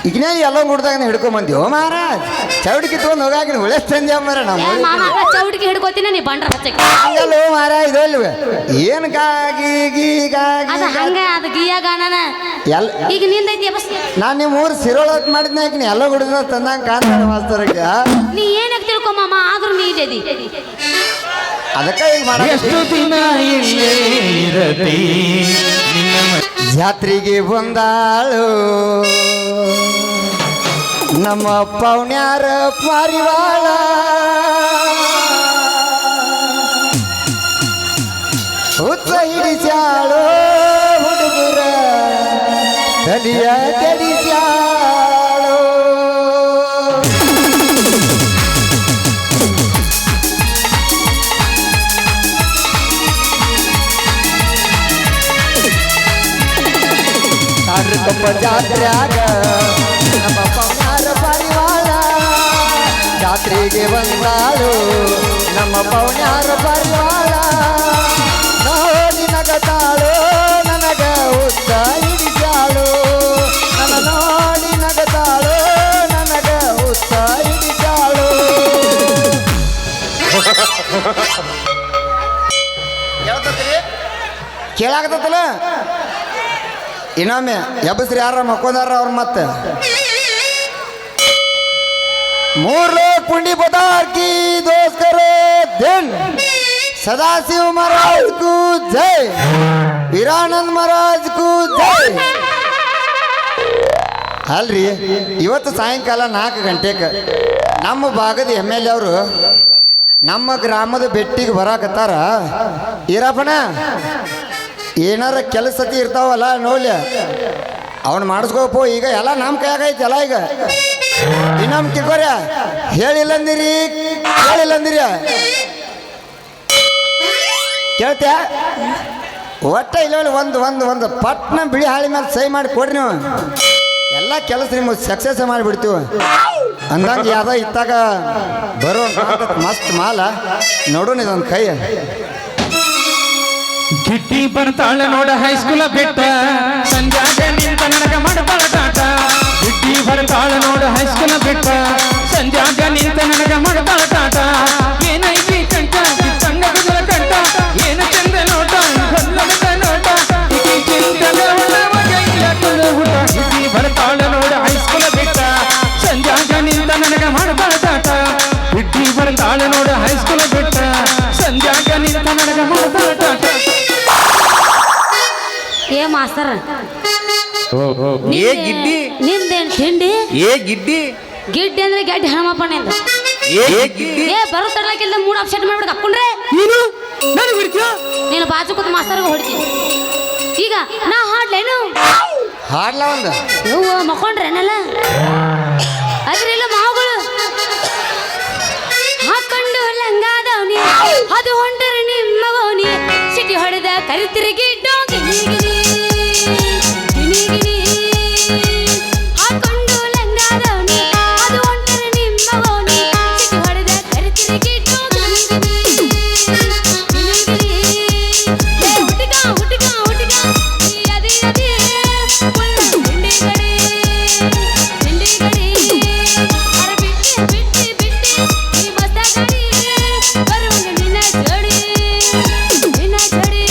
ಈಗ ಎಲ್ಲ ಗುಡ್ದಾಗ ಹಿಡ್ಕೊಂಬಂದಿವೋ ಮಹಾರಾಜ್ ಚೌಡಿಗೆ ತೊಗೊಂಡು ಹೋಗಾಕಿನ ಒಳ್ಳೆ ತಂದೆ ಮಾರ ನಾವು ಚೌಡಿಗೆ ಹಿಡ್ಕೋತೀನಿ ನೀ ಬಂಡ್ರ ಹಚ್ಚಕ್ಕೆ ಹಂಗಲ್ಲೋ ಮಹಾರಾಜ್ ಇದಲ್ವ ಏನು ಗಾಗಿ ಗೀಗಾಗಿ ಅದು ಹಂಗ ಅದು ಗೀಯಾಗಾನ ಎಲ್ಲ ಈಗ ನಿಂದೈತಿ ಬಸ್ ನಾನು ನಿಮ್ಮ ಊರು ಸಿರೋಳತ್ ಮಾಡಿದ್ನ ಯಾಕೆ ಎಲ್ಲ ಗುಡ್ದ ತಂದಂಗ ಕಾಣ್ತಾನೆ ಮಾಸ್ತರಕ್ಕೆ ನೀ ಏನಕ್ಕೆ ತಿಳ್ಕೊ ಮಾಮ ಆದ್ರೂ ನೀ ಇದ್ದೀ ಅದಕ್ಕೆ ಈಗ ಮಾಡ ಎಷ್ಟು ದಿನ ಇಲ್ಲೇ ಇರತಿ ಜಾತ್ರೆಗೆ ಬಂದಾಳು ನಮ್ಮ ಪೌಣ್ಯಾರ ಪಾರಿವಾಳ ಹುತ್ತ ಹಿಡಿಸ್ಯಾಳು ಹುಡುಗರ ತಲಿಯ ಕೆಡಿಸ್ಯಾಳು ಕಪ್ಪ ಜಾತ್ರ್ಯಾಗ ನಮ್ಮ ಪೌಣ್ಯಾರ ಪಾರಿವಾಳ ಜಾತ್ರೆಗೆ ಬಂದಾಳು ನಮ್ಮ ಪೌಣ್ಯಾರ ಪಾರಿವಾಳ ನೋಡಿ ನಗತಾಳು ನನಗ ಉದ್ದ ಹಿಡಿಸ್ಯಾಳು ನನ್ನ ನೋಡಿ ನಗತಾಳು ನನಗ ಉದ್ದ ಹಿಡಿಸ್ಯಾಳು ಕೇಳಾಕತ್ತಲ್ಲ ಇನ್ನೊಮ್ಮೆ ಎಬ್ಬಸ್ರಿ ಯಾರ ಮಕ್ಕೊಂದಾರ ಅವ್ರ ಮತ್ತೆ ಮೂರ್ ಲೋಕ ಪುಂಡಿ ಬದಾರ್ ಕಿ ದೋಸ್ಕರ ದಿನ್ ಸದಾಶಿವ ಮಹಾರಾಜ್ ಕು ಜೈ ವೀರಾನಂದ್ ಮಹಾರಾಜ್ ಕು ಜೈ ಅಲ್ರಿ ಇವತ್ತು ಸಾಯಂಕಾಲ 4 ಗಂಟೆಗೆ ನಮ್ಮ ಭಾಗದ MLA ಅವರು ನಮ್ಮ ಗ್ರಾಮದ ಬೆಟ್ಟಿಗೆ ಬರಾಕತ್ತಾರ ಈರಪ್ಪನ ಏನಾರ ಕೆಲಸತಿ ಇರ್ತಾವಲ್ಲ ನೋಡ್ಲಿ ಅವನು ಮಾಡಿಸ್ಕೋಪೋ ಈಗ ಎಲ್ಲ ನಮ್ಮ ಕೈಯಾಗೈತಿ ಎಲ್ಲ ಈಗ ಇನ್ನೊಮ್ಮೆ ತಿಳ್ಕೊರ್ಯ ಹೇಳಿಲ್ಲಂದಿರಿ ಹೇಳಿಲ್ಲಂದಿರಿ ಕೇಳ್ತ್ಯಾ ಒಟ್ಟ ಇಲ್ಲ ಒಂದು ಒಂದು ಒಂದು ಪಟ್ನ ಬಿಳಿ ಹಾಳಿ ಮೇಲೆ ಸಹಿ ಮಾಡಿ ಕೊಡ್ರಿ ನೀವು ಎಲ್ಲ ಕೆಲಸ ನಿಮಗೆ ಸಕ್ಸಸ್ ಮಾಡಿಬಿಡ್ತೀವಿ ಅಂದಂಗೆ ಯಾವ್ದ ಇತ್ತಾಗ ಬರೋ ಮಸ್ತ್ ಮಾಲ ನೋಡೋಣ ಇದೊಂದು ಕೈ ಗಿಟ್ಟಿ ಬರ್ತಾಳ ನೋಡ ಹೈಸ್ಕೂಲ ಬಿಟ್ಟ ಸಂಜಾಗ ನಿಂತ ನನಗ ಮಾಡಬಾಳ ಟಾಟ ಗಿಟ್ಟಿ ಬರ್ತಾಳ ನೋಡ ಹೈಸ್ಕೂಲ ಬಿಟ್ಟ ಸಂಜಾಗ ನಿಂತ ನನಗ ಮಾಡಬಾಳ ಟಾಟ ಏನೈತಿ ಕಂಟ ತಂಗ ಬಿದ್ದಲ ಕಂಟ ಏನ ಚಂದ ನೋಟ ಹೊಲ್ಲದ ನೋಟ ಈಕಿ ಚಿಂತನ ಒಳಗ ಇಲ್ಲ ಕುಲ ಊಟ ಗಿಟ್ಟಿ ಬರ್ತಾಳ ನೋಡ ಹೈಸ್ಕೂಲ ಬಿಟ್ಟ ಸಂಜಾಗ ನಿಂತ ನನಗ ಮಾಡಬಾಳ ಟಾಟ ಗಿಟ್ಟಿ ಬರ್ತಾಳ ನೋಡ ಹೈಸ್ಕೂಲ ಬಿಟ್ಟ ಸಂಜಾಗ ನಿಂತ ನನಗ ಮಾಡಬಾಳ ಟಾಟ ಏ ಮಾಸ್ತರ್ ಏ ಗಿಡ್ಡಿ ನಿಂದೇನ್ ತಿಂಡಿ ಏ ಗಿಡ್ಡಿ ಗಿಡ್ಡಿ ಅಂದ್ರೆ ಗಡ್ಡಿ ಹಣಮಪ್ಪ ನಿಂದ ಏ ಗಿಡ್ಡಿ ಏ ಬರೋ ತಡ್ಲಾಕಿಲ್ಲ ಮೂಡ್ ಅಪ್ಸೆಟ್ ಮಾಡ್ಬಿಟ್ಟು ಹಾಕೊಂಡ್ರೆ ನೀನು ನನಗೆ ಬಿಡ್ತೀಯ ನೀನು ಬಾಜು ಕೂತು ಮಾಸ್ತರ್ಗೆ ಹೊಡಿತೀನಿ ಈಗ ನಾ ಹಾಡ್ಲೇನು ಹಾಡ್ಲ ಒಂದು ಯವ್ವ ಮಕ್ಕೊಂಡ್ರೇನಲ್ಲ ಅದ್ರೆಲ್ಲ ಮಾವುಗಳು ಹಾಕೊಂಡು ಲಂಗಾದವನಿ ಅದು ಹೊಂಟರೆ ನಿಮ್ಮ ಓನಿ ಸಿಟಿ ಹೊಡೆದ ಕರಿತಿರುಗಿ ಡೋಗಿ ಹಾಕೊಂಡು ಲಂಗಾದವನಿ ಅದು ಹೊಂಟರೆ ನಿಮ್ಮ ಓನಿ ಸಿಟಿ ಹೊಡೆದ ಕರಿತಿರುಗಿ ಹುಡುಗ ಹುಡುಗ ಹುಡುಗ ಅದೇ ಅದೇ ತಿಂಡಿ ಕಡೆ ತಿಂಡಿ ಕಡೆ ಅರ ಬಿಟ್ಟಿ ಬಿಟ್ಟಿ ಬಿಟ್ಟಿ ಈ ಮಸ್ತ ಕಡೆ ಬರುವಂಗ ನಿನ್ನ ಜೋಡಿ ನಿನ್ನ ಜೋಡಿ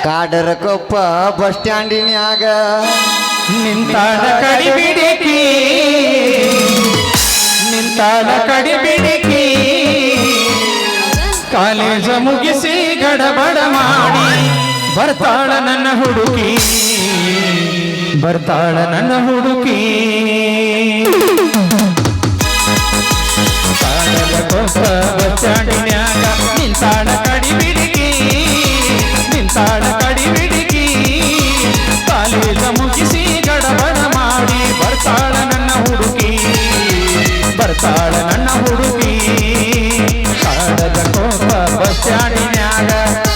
ಕಾಡರ ಕೊಪ್ಪ ಬಸ್ ಸ್ಟ್ಯಾಂಡಿನ್ಯಾಗ ನಿಂತಾಳ ಕಡಿ ಬಿಡಿಕಿ ನಿಂತಾಳ ಕಡಿ ಬಿಡಿಕಿ ಕಾಲೇಜ ಮುಗಿಸಿ ಗಡಬಡ ಮಾಡಿ ಬರ್ತಾಳ ನನ್ನ ಹುಡುಕಿ ಬರ್ತಾಳ ನನ್ನ ಹುಡುಕಿ ಕಾಡರ ಕೊಪ್ಪ ಬಸ್ ಸ್ಟ್ಯಾಂಡಿನ್ಯಾಗ ನಿಂತಾಳ ಕಡಿ ಬಿಡಿಕಿ ನಿಂತಾಳ ಕಡಿ ಬಿಡಿಕಿ ಕಾಲೇಜ ಮುಗಿಸಿ ಗಡಬಡ ಮಾಡಿ ಬರ್ತಾಳ ನನ್ನ ಹುಡುಕಿ ಬರ್ತಾಳ ನನ್ನ ಹುಡುಗಿ ಕಾಡದ ಕೋಪ ಬಸ್ ಸ್ಟ್ಯಾಂಡಿನ್ಯಾಗ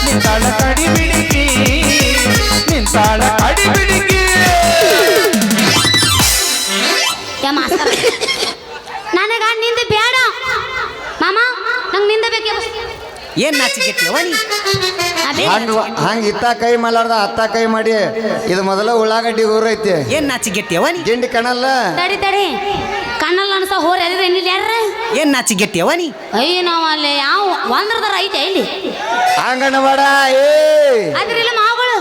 ನಿಂತಾಳ ಕಡಿ ಬಿಡಿಕಿ ನಿಂತಾಳ ಕಡಿ ಬಿಡಿಕಿ ಯಾ ಮಾಸ್ತರ ನನಗ ನಿಂದ ಬೇಡ ಮಾಮ ನಂಗೆ ನಿಂದ ಬೇಕು ಏನ್ ನಾಚಿಗೆಟ್ಟಿಯವ ನೀ ಹಂಗ ಇತ್ತ ಕೈ ಮಾಡಾರ್ದ ಅತ್ತ ಕೈ ಮಾಡಿ ಇದು ಮೊದಲ ಉಳ್ಳಾಗಡ್ಡಿ ಊರೈತಿ ಏನ್ ನಾಚಿಗೆಟ್ಟಿಯವ ನೀ ಗಿಂಡಿ ಕಣಲ್ಲ ತಡಿ ತಡಿ ಕಣ್ಣಲ್ಲ ಅನ್ಸ ಹೋರಿ ಅದ್ರ ಏನಿಲ್ಲ ಯಾರ ಏನ್ ನಾಚಿಗೆಟ್ಟಿಯವ ನೀ ಅಯ್ಯ ನಾವು ಅಲ್ಲಿ ಯಾವ ಒಂದ್ರದಾರ ಐತೆ ಇಲ್ಲಿ ಹಂಗಣ್ಣ ಬೇಡ ಏ ಅದ್ರಿಲ್ಲ ಮಾವುಗಳು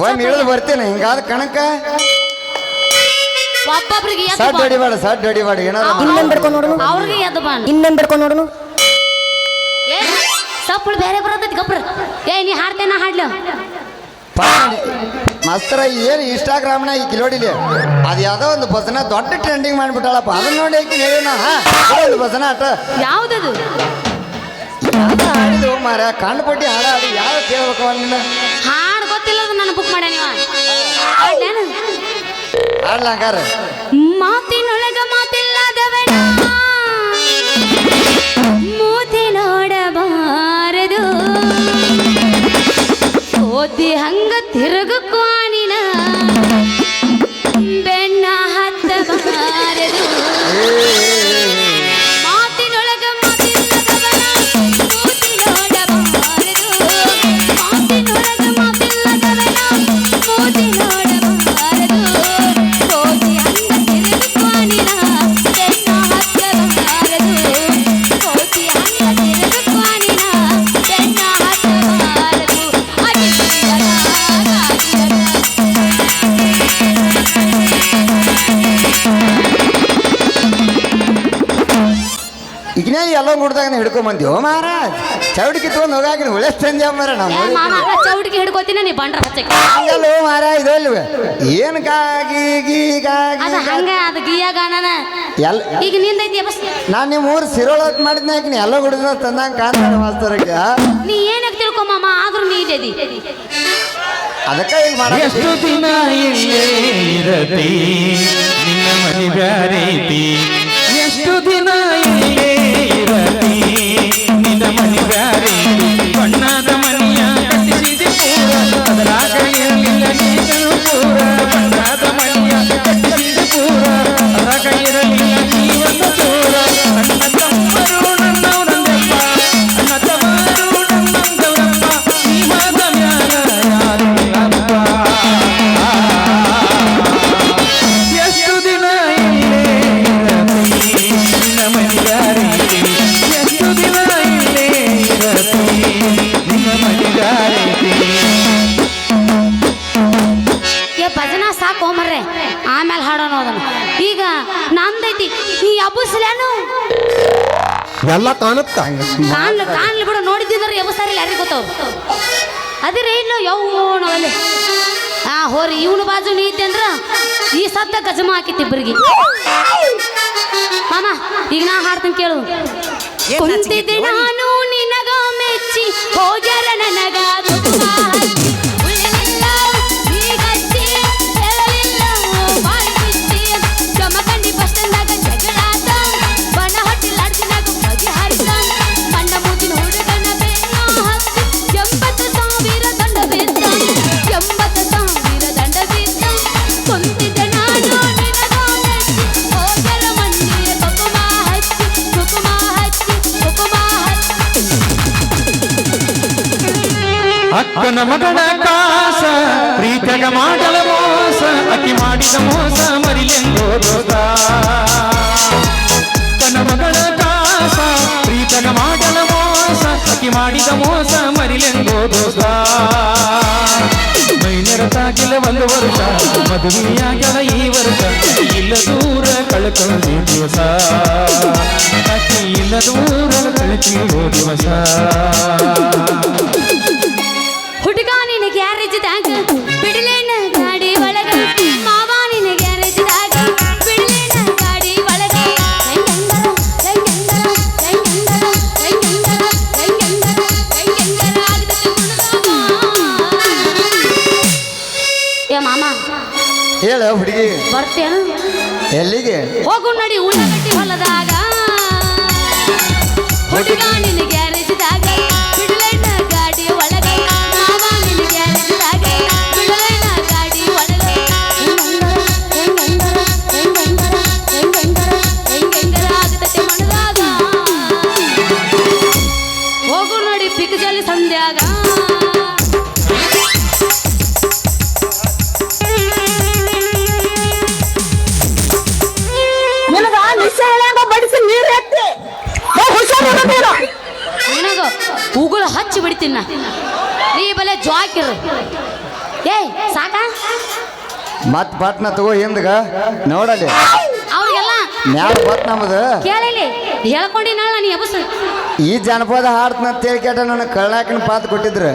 ಒಂದ್ ಇಳಿದು ಬರ್ತೇನೆ ಹಿಂಗಾದ ಕಣಕ್ಕ ಒಬ್ಬೊಬ್ರಿಗೆ ಸಡ್ ಹೊಡಿಬೇಡ ಸಡ್ ಹೊಡಿಬೇಡ ಏನಾರ ಇನ್ನೊಂದು ಬಿಡ್ಕೊಂಡು ನೋಡೋನು ಅವ್ರಿಗೆ ಎದ್ದು ಬಾ ಇನ್ನೊಂದು ಬಿಡ್ಕೊಂಡು ನೋಡೋನು ಏ ಸಪ್ಪಳು ಬೇರೆ ಬರತೈತಿ ಗಬ್ರ ಏ ನೀ ಹಾಡ್ತೇನ ಹಾಡ್ಲ ಮಾಸ್ತರ ಏನು ಇನ್ಸ್ಟಾಗ್ರಾಮ್ನ ಈ ಕಿಲೋಡಿಲಿ ಅದು ಯಾವುದೋ ಒಂದು ಭಜನ ದೊಡ್ಡ ಟ್ರೆಂಡಿಂಗ್ ಮಾಡ್ಬಿಟ್ಟಾಳಪ್ಪ ಅದನ್ನ ನೋಡಿ ಆಕಿ ಹೇಳೋಣ ಒಂದು ಭಜನ ಆಟ ಯಾವ್ದದು ಯಾವ್ದು ಹಾಡಿದು ಮಾರ ಕಂಡುಪಟ್ಟಿ ಹಾಡ ಹಾಡಿ ಯಾವ ಕೇಳ್ಬೇಕು ಅವನ್ನ ಹಾಡ್ ಗೊತ್ತಿಲ್ಲ ಅದು ನಾನು ಬುಕ್ ಮಾಡ್ಯ ನೀವ ಹಾಡ್ಲೇನು ಹಾಡ್ಲಂಗಾರ ಮಾತಿನೊಳಗ ಮಾತಿಲ್ಲದವನ ಮೂತಿ ನೋಡಬಾರದು ಓದಿ ಹಂಗ ತಿರುಗು ಕ್ವಾನಿನ ಬೆನ್ನ ಹತ್ತಬಾರದು ಮಾತಿನೊಳಗ ಮಾತಿಲ್ಲದವನ ಮೂತಿ ನೋಡಬಾರದು ಮಾತಿನೊಳಗ ಮಾತಿಲ್ಲದವನ ಮೂತಿ ನೋಡಬಾರದು ಓದಿ ಹಂಗ ತಿರುಗು ಕ್ವಾನಿನ ಬೆನ್ನ ಹತ್ತಬಾರದು ಓದಿ ಹಂಗ ತಿರುಗು ಕ್ವಾನಿನ ಬೆನ್ನ ಹತ್ತಬಾರದು ಈಗ ಎಲ್ಲ ನೋಡಿದಾಗ ಹಿಡ್ಕೊಂಡ್ ಬಂದಿವೋ ಮಹಾರಾಜ್ ಚೌಡಿಗೆ ತೊಗೊಂಡು ಹೋಗಾಕಿನ ಒಳ್ಳೆ ತಂದೆ ಮಾರ ನಾವು ಚೌಟಿಗೆ ಹಿಡ್ಕೋತೀನಿ ನೀ ಬಂಡ್ರ ಹಚ್ಚಕ್ಕೆ ಹಂಗಲ್ಲೋ ಮಹಾರಾಜ್ ಇದಲ್ವ ಏನು ಗಾಗಿ ಗೀಗಾಗಿ ಅದ ಹಂಗ ಅದು ಗೀಯಾಗಾನನ ಎಲ್ಲ ಈಗ ನಿಂದೈತಿ ಬಸ್ ನಾನು ನಿಮ್ಮ ಊರು ಸಿರೋಳತ್ ಮಾಡಿದ್ನ ಹಾಕಿನಿ ಎಲ್ಲ ಹುಡುಗ ತಂದಂಗೆ ಕಾಣ್ತಾರೆ ಮಾಸ್ತರಕ್ಕೆ ನೀ ಏನಕ್ಕೆ ತಿಳ್ಕೊಮ್ಮ ಆದ್ರೂ ನೀ ಇದ್ದೀ ಅದಕ್ಕೆ ಈಗ ಮಾಡ ಎಷ್ಟು ದಿನ ಇಲ್ಲೇ ಇರತಿ ನಿನ್ನ ಮನೆ ಬ್ಯಾರೇತಿ ಎಷ್ಟು ದಿನ ಇಲ್ಲೇ ಇರತಿ ನಿನ್ನ ಮನೆ ಬ್ಯಾರೇತಿ ಬಣ್ಣದ ಮನೆಯ ಕಟ್ಟಿಸಿದೆ ಪೂರ ಅದರಾಗ ಇರಲಿಲ್ಲ ನೀನು ಪೂರ ಬಣ್ಣದ ಮನೆಯ ಕಟ್ಟಿಸಿದೆ ಪೂರ ಅದರಾಗ ಇರಲಿಲ್ಲ ನೀವೊಂದು ಚೂರ ಅಣ್ಣ ತಮ್ಮರು ನನ್ನವರಂದಪ್ಪ ಅಣ್ಣ ತಮ್ಮರು ನನ್ನಂದವರಪ್ಪ ಈ ಮಾತ ಮ್ಯಾಲ ಯಾರು ಅಪ್ಪ ಎಷ್ಟು ದಿನ ಇಲ್ಲೇ ಇರತಿ ನಿನ್ನ ಮನೆಗಾರೈತಿ ಎಷ್ಟು ದಿನ ಇಲ್ಲೇ ಇರತಿ ನಿನ್ನ ಮನೆಗಾರೈತಿ ಏ ಭಜನಾ ಸಾಕು ಮರ್ರೆ ಆಮೇಲೆ ಹಾಡೋಣ ಅದನ್ನು ಈಗ ನಂದೈತಿ ಈ ಅಬ್ಬುಸ್ಲೇನು ಎಲ್ಲ ಕಾಣುತ್ತ ಕಾಣ್ಲಿ ಬಿಡು ನೋಡಿದ್ರೆ ಎಬ್ಬಸಾರಿ ಯಾರಿಗೆ ಗೊತ್ತವ್ರು ಅದಿರೇ ಇಲ್ಲ ಯವ್ವೋ ಅಲ್ಲಿ ಹೋರಿ ಇವನು ಬಾಜು ನೀ ಇದ್ದೆ ಅಂದ್ರ ಈ ಸದ್ದ ಗಜಮ ಹಾಕಿತ್ತು ಇಬ್ಬರಿಗೆ ಮಾಮ ಈಗ ನಾ ಹಾಡ್ತೀನಿ ಕೇಳು ಕುಂತಿದ್ದೆ ನಾನು ನಿನಗ ಮೆಚ್ಚಿ ಹೋಗ್ಯಾರ ನನಗ ಕುಟುಂಬ ಹಚ್ಚಿ ಉಳಿಲಿಲ್ಲ ಈಗ ಹಚ್ಚಿ ಹೇಳಲಿಲ್ಲ ಬಾಯಿ ಬಿಚ್ಚಿ ಜಮಖಂಡಿ ಬಸ್ ಸ್ಟ್ಯಾಂಡ್ನಾಗ ಜಗಳಾತ ಬಣ ಹೊಟ್ಟಿಲ್ ಅಡ್ಸಿನಾಗ ಬಗೆ ಹರಿತ ಬಣ್ಣ ಮೂಗಿನ ಹುಡುಗನ ಬೆನ್ನ ಹಚ್ಚಿ 80,000 ದಂಡ ಬಿದ್ದ 80,000 ದಂಡ ಬಿದ್ದ ಕುಂತಿದ್ದೆ ನಾನು ನಿನಗ ಮೆಚ್ಚಿ ಹೋಗ್ಯಾರ ಮಂದಿ ಕುಕುಮ ಹಚ್ಚಿ ಕುಕುಮ ಹಚ್ಚಿ ಕುಕುಮ ಹಚ್ಚಿ ಅಕ್ಕನ ಮಗನ ಕಾಸ ಪ್ರೀತಗ ಮಾಡಲ ಮೋಸ ಅಕ್ಕಿ ಮಾಡಿದ ಮೋಸ ಮರಿಲೆಂದೋ ದೋಸ್ತ ತನ್ನ ಮಗಳ ಕಾಸ ಪ್ರೀತಗ ಮಾಡಲ ಮೋಸ ಅಕ್ಕಿ ಮಾಡಿದ ಮೋಸ ಮರಿಲೆಂದೋ ದೋಸ್ತ ಮೈನೆರತಾಗಿಲ್ಲ ಒಂದು ವರ್ಷ ಮದುವೆಯಾಗಲ ಈ ವರ್ಷ ಇಲ್ಲ ದೂರ ಕಳ್ಕೊಂಡಿ ದಿವಸ ಅಕ್ಕಿ ಇಲ್ಲ ದೂರ ಕಳ್ಕೊಳ್ಳೋ ದಿವಸ ಹುಡುಗ ನಿನ ಗ್ಯಾರೇಜ್ದಾಗ ಬಿಡಲೇನ ಗಾಡಿ ಒಳಗ ಮಾವ ನಿನ ಗ್ಯಾರೇಜ್ದಾಗ ಬಿಡಲೇನ ಗಾಡಿ ಒಳಗ ಹೆಂಗಂದರ ಹೆಂಗಂದರ ಹೆಂಗಂದರ ಹೆಂಗಂದರ ಹೆಂಗಂದರ ಹೆಂಗಂದರ ಆಗ್ತದೆ ಮುಳುಗಾವ ಏ ಮಾಮ ಹೇಳ ಹುಡುಗಿ ಬರ್ತೇನು ಎಲ್ಲಿಗೆ ಹೋಗು ನಡಿ ಉಳ್ಳಾಗಡ್ಡಿ ಹೊಲದಾಗ ಹುಡುಗ ನಿನ ಗ್ಯಾರೇಜ್ದಾಗ ಬಿಡಲೇನ ಗಾಡಿ ಒಳಗ ಮಾವ ನಿನ ಗ್ಯಾರೇಜ್ದಾಗ ಬಿಡಲೇನ ಗಾಡಿ ಒಳಗ ಹೆಂಗಂದರ ಬಿಡ್ತೀನಿ ನಾ ನೀ ಬಲೆ ಜ್ವಾಕಿರು ಏಯ್ ಸಾಕ ಮತ್ ಪಟ್ನ ತಗೋ ಹಿಂದ್ಗ ನೋಡಲಿ ಅವ್ರಿಗೆಲ್ಲ ಮ್ಯಾಲ ಬತ್ ನಮ್ಮದು ಕೇಳಿಲಿ ಹೇಳ್ಕೊಂಡಿನಾಳ ನೀ ಎಬಸ್ ಈ ಜನಪದ ಹಾಡ್ತನ ಕೇಳ್ಕೇಟ ನನಗೆ ಕಳ್ಳಾಕಿನ ಪಾತ್ ಕೊಟ್ಟಿದ್ರು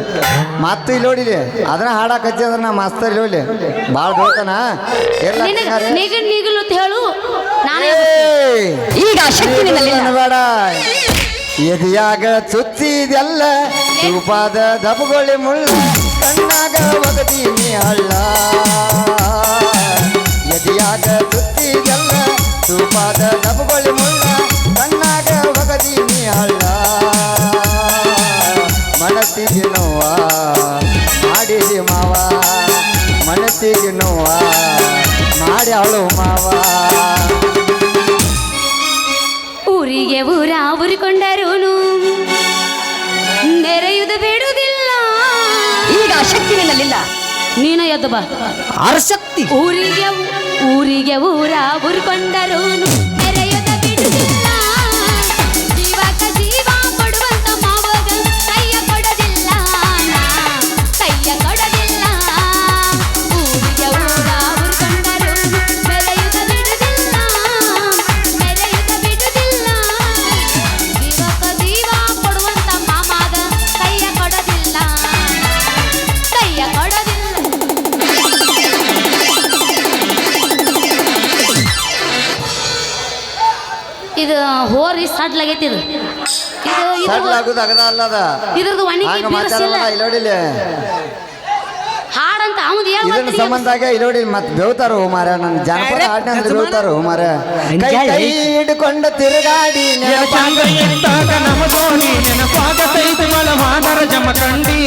ಮತ್ತು ಇಲ್ಲಿ ನೋಡಿಲಿ ಅದನ್ನ ಹಾಡಕ್ ಹಚ್ಚಿ ಅಂದ್ರೆ ನಾ ಮಸ್ತ ಇಲ್ಲಿ ಹೋಗ್ಲಿ ಭಾಳ ಬೇಕನ ನಿಗಲ್ ನಿಗಲ್ ಅಂತ ಹೇಳು ನಾನೇ ಈಗ ಬೇಡ ಎದಿಯಾಗ ಚುಚ್ಚಿದೆಲ್ಲ ತುಪಾದ ದಬಗೊಳ್ಳಿ ಮುಳ್ಳ ಕಣ್ಣಾಗ ಒಗದೀನಿ ಹಳ್ಳ ಎದಿಯಾಗ ಚುಚ್ಚಿದೆಲ್ಲ ತುಪಾದ ದಬಗೊಳ್ಳಿ ಮುಳ್ಳ ಕಣ್ಣಾಗ ಒಗದೀನಿ ಹಳ್ಳ ಮನಸ್ಸಿಗೆ ನೋವ ಮಾಡಿದಿ ಮಾವ ಮನಸ್ಸಿಗೆ ನೋವ ಮಾಡಿ ಅವಳು ಮಾವ ಊರಿಗೆ ಊರ ಉರಿಕೊಂಡರೂನು ನೆರೆಯುವುದು ಬಿಡುವುದಿಲ್ಲ ಈಗ ಆ ಶಕ್ತಿ ನಿನ್ನಲ್ಲಿಲ್ಲ ನೀನ ಎದ್ದು ಬಾ ಅರಶಕ್ತಿ ಊರಿಗೆ ಊರ ಉರಿಕೊಂಡರೂನು ನೆರೆಯುವುದು ಬಿಡುವುದಿಲ್ಲ ಜೀವಕ ಜೀವ ಕೊಡುವಂತ ಮಾವಗ ಕೈಯ ಕೊಡೋದಿಲ್ಲ ಕೈಯ ಕೊಡೋದಿಲ್ಲ ಊರಿಗೆ ಊರ ಉರಿಕೊಂಡರೂನು ನೆರೆಯುವುದು ಬಿಡುವುದಿಲ್ಲ ನೆರೆಯುವುದು ಬಿಡುವುದಿಲ್ಲ ಜೀವಕ ಜೀವ ಕೊಡುವಂತ ಮಾಮಗ ಕೈಯ ಕೊಡೋದಿಲ್ಲ ಕೈಯ ಕೊಡೋದಿಲ್ಲ ಇದು ಹೋರಿ ಸಡ್ಲಾಗೈತಿ ಇದು ಸಡ್ಲಾಗುದು ಅಗದ ಅಲ್ಲದ ಇದ್ರದ್ದು ಒಣಗಿ ಹಂಗ ಬೀರಿಸಿಲ್ಲ ಮಾತಾಡೋಣ ಇಲ್ಲಿ ನೋಡಿಲಿ ಹಾಡಂತ ಅವನು ಇದನ್ನ ಸಂಬಂಧಾಗ ಇಲ್ಲಿ ನೋಡಿ ಮತ್ತೆ ಬೆವ್ತಾರು ಮಾರ ನನ್ನ ಜನಪದ ಹಾಡಿನ ಅಂದ್ರೆ ಬೆವ್ತಾರು ಮಾರ ಕೈ ಕೈ ಹಿಡ್ಕೊಂಡು ತಿರುಗಾಡಿ ನೆನಪಾಗ ಎದ್ದಾಗ ನಮ್ಮ ದೋಣಿ ನೆನಪಾಗ ಸೈತ ಮಲವಾದರ ಜಮಖಂಡಿ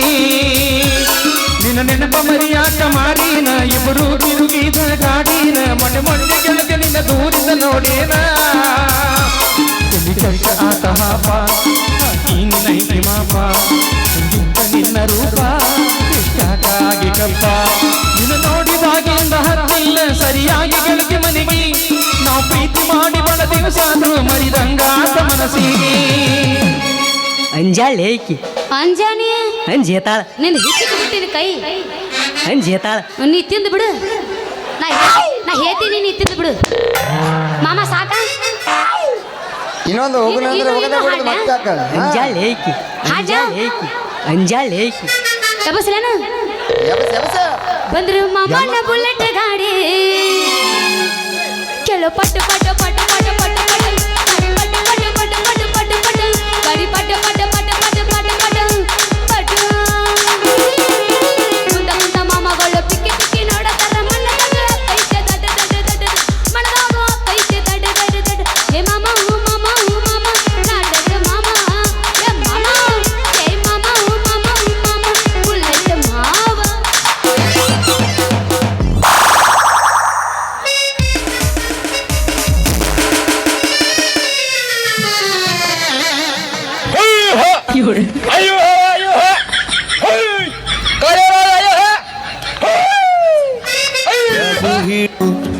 ನಿನ್ನ ನೆನಪ ಮರಿಯಾಕ ಮಾರೀನ ಇಬ್ಬರು ತಿರುಗಿದ ಗಾಡಿನ ಮೊನ್ನೆ ಮೊನ್ನೆ ಗೆಳಗೆ ನಿನ್ನ ದೂರಿದ ನೋಡೇನ ಕೈಕ ಆತ ಹಾಪ ನೀನು ನೈತಿ ಮಾಪ ನಿನ್ನ ರೂಪ ಇಷ್ಟಾಗಿ ಕಪ್ಪ ನಿನ್ನ ನೋಡಿ ಬಾಗಿಯಿಂದ ಹತ್ತಿಲ್ಲ ಸರಿಯಾಗಿ ಗೆಳತಿ ಮನೆಗೆ ನಾವು ಪ್ರೀತಿ ಮಾಡಿ ಬಡ ದಿವಸ ಮರಿದಂಗಾತ ಮನಸ್ಸಿಗೆ ಅಂಜಾಳೆ ಏಕಿ ಅಂಜಾನಿ ಅಂಜೇತಾಳ ನಿನ್ನ ಹಿಚ್ಚಿಗೆ ಬಿಟ್ಟಿನ ಕೈ ಅಂಜೇತಾಳ ನೀ ತಿಂದು ಬಿಡು ನಾ ಹೇಳ್ತೀನಿ ನೀ ತಿಂದು ಬಿಡು ಮಾಮ ಸಾಕ ಇನ್ನೊಂದು ಹೋಗುನ ಅಂದ್ರೆ ಹೋಗದೆ ಬಿಡುದು ಮತ್ತೆ ಯಾಕ ಅಂಜಾಳೆ ಏಕಿ ಅಂಜಾಳೆ ಏಕಿ ಅಂಜಾಳೆ ಏಕಿ ಎಬಸ್ಲೇನು ಎಬಸ್ ಎಬಸ್ ಬಂದ್ರು ಮಾಮನ ಬುಲೆಟ್ ಗಾಡಿ ಚಲೋ ಪಟ್ಟು ಪಟ್ಟು ಪಟ್ಟು ಪಟ್ಟು ಪಟ್ಟು ಪಟ್ಟು ಪಟ್ಟು ಪಟ್ಟು ಪಟ್ಟು ಪಟ್ಟು ಪಟ್ಟು ಪಟ್ಟು ಗಾಡಿ ಪಟ್ಟು ಪಟ್ಟು ಪಟ್ಟು ಪಟ್ಟು ಪಟ್ಟು ಪಟ್ಟು ಪಟ್ಟು ಮುಂದ ಮುಂದ ಮಾಮಗಳು ಪಿಕ್ಕಿ ಪಿಕ್ಕಿ ನೋಡತಾರ ಮಣ್ಣದಾಗ ಕೈತೆ ದಡ್ಡ ದಡ್ಡ ದಡ್ಡ ಮಣ್ಣದಾಗ ಕೈತೆ ದಡ್ಡ ದಡ್ಡ ದಡ್ಡ ಏ ಮಾಮ ಹೂ ಮಾಮ ಹೂ ಮಾಮ ನಾಟಕ ಮಾಮ ಏ ಮಾಮ ಏ ಮಾಮ ಹೂ ಮಾಮ ಹೂ ಮಾಮ ಬುಲೆಟ್ ಮಾವ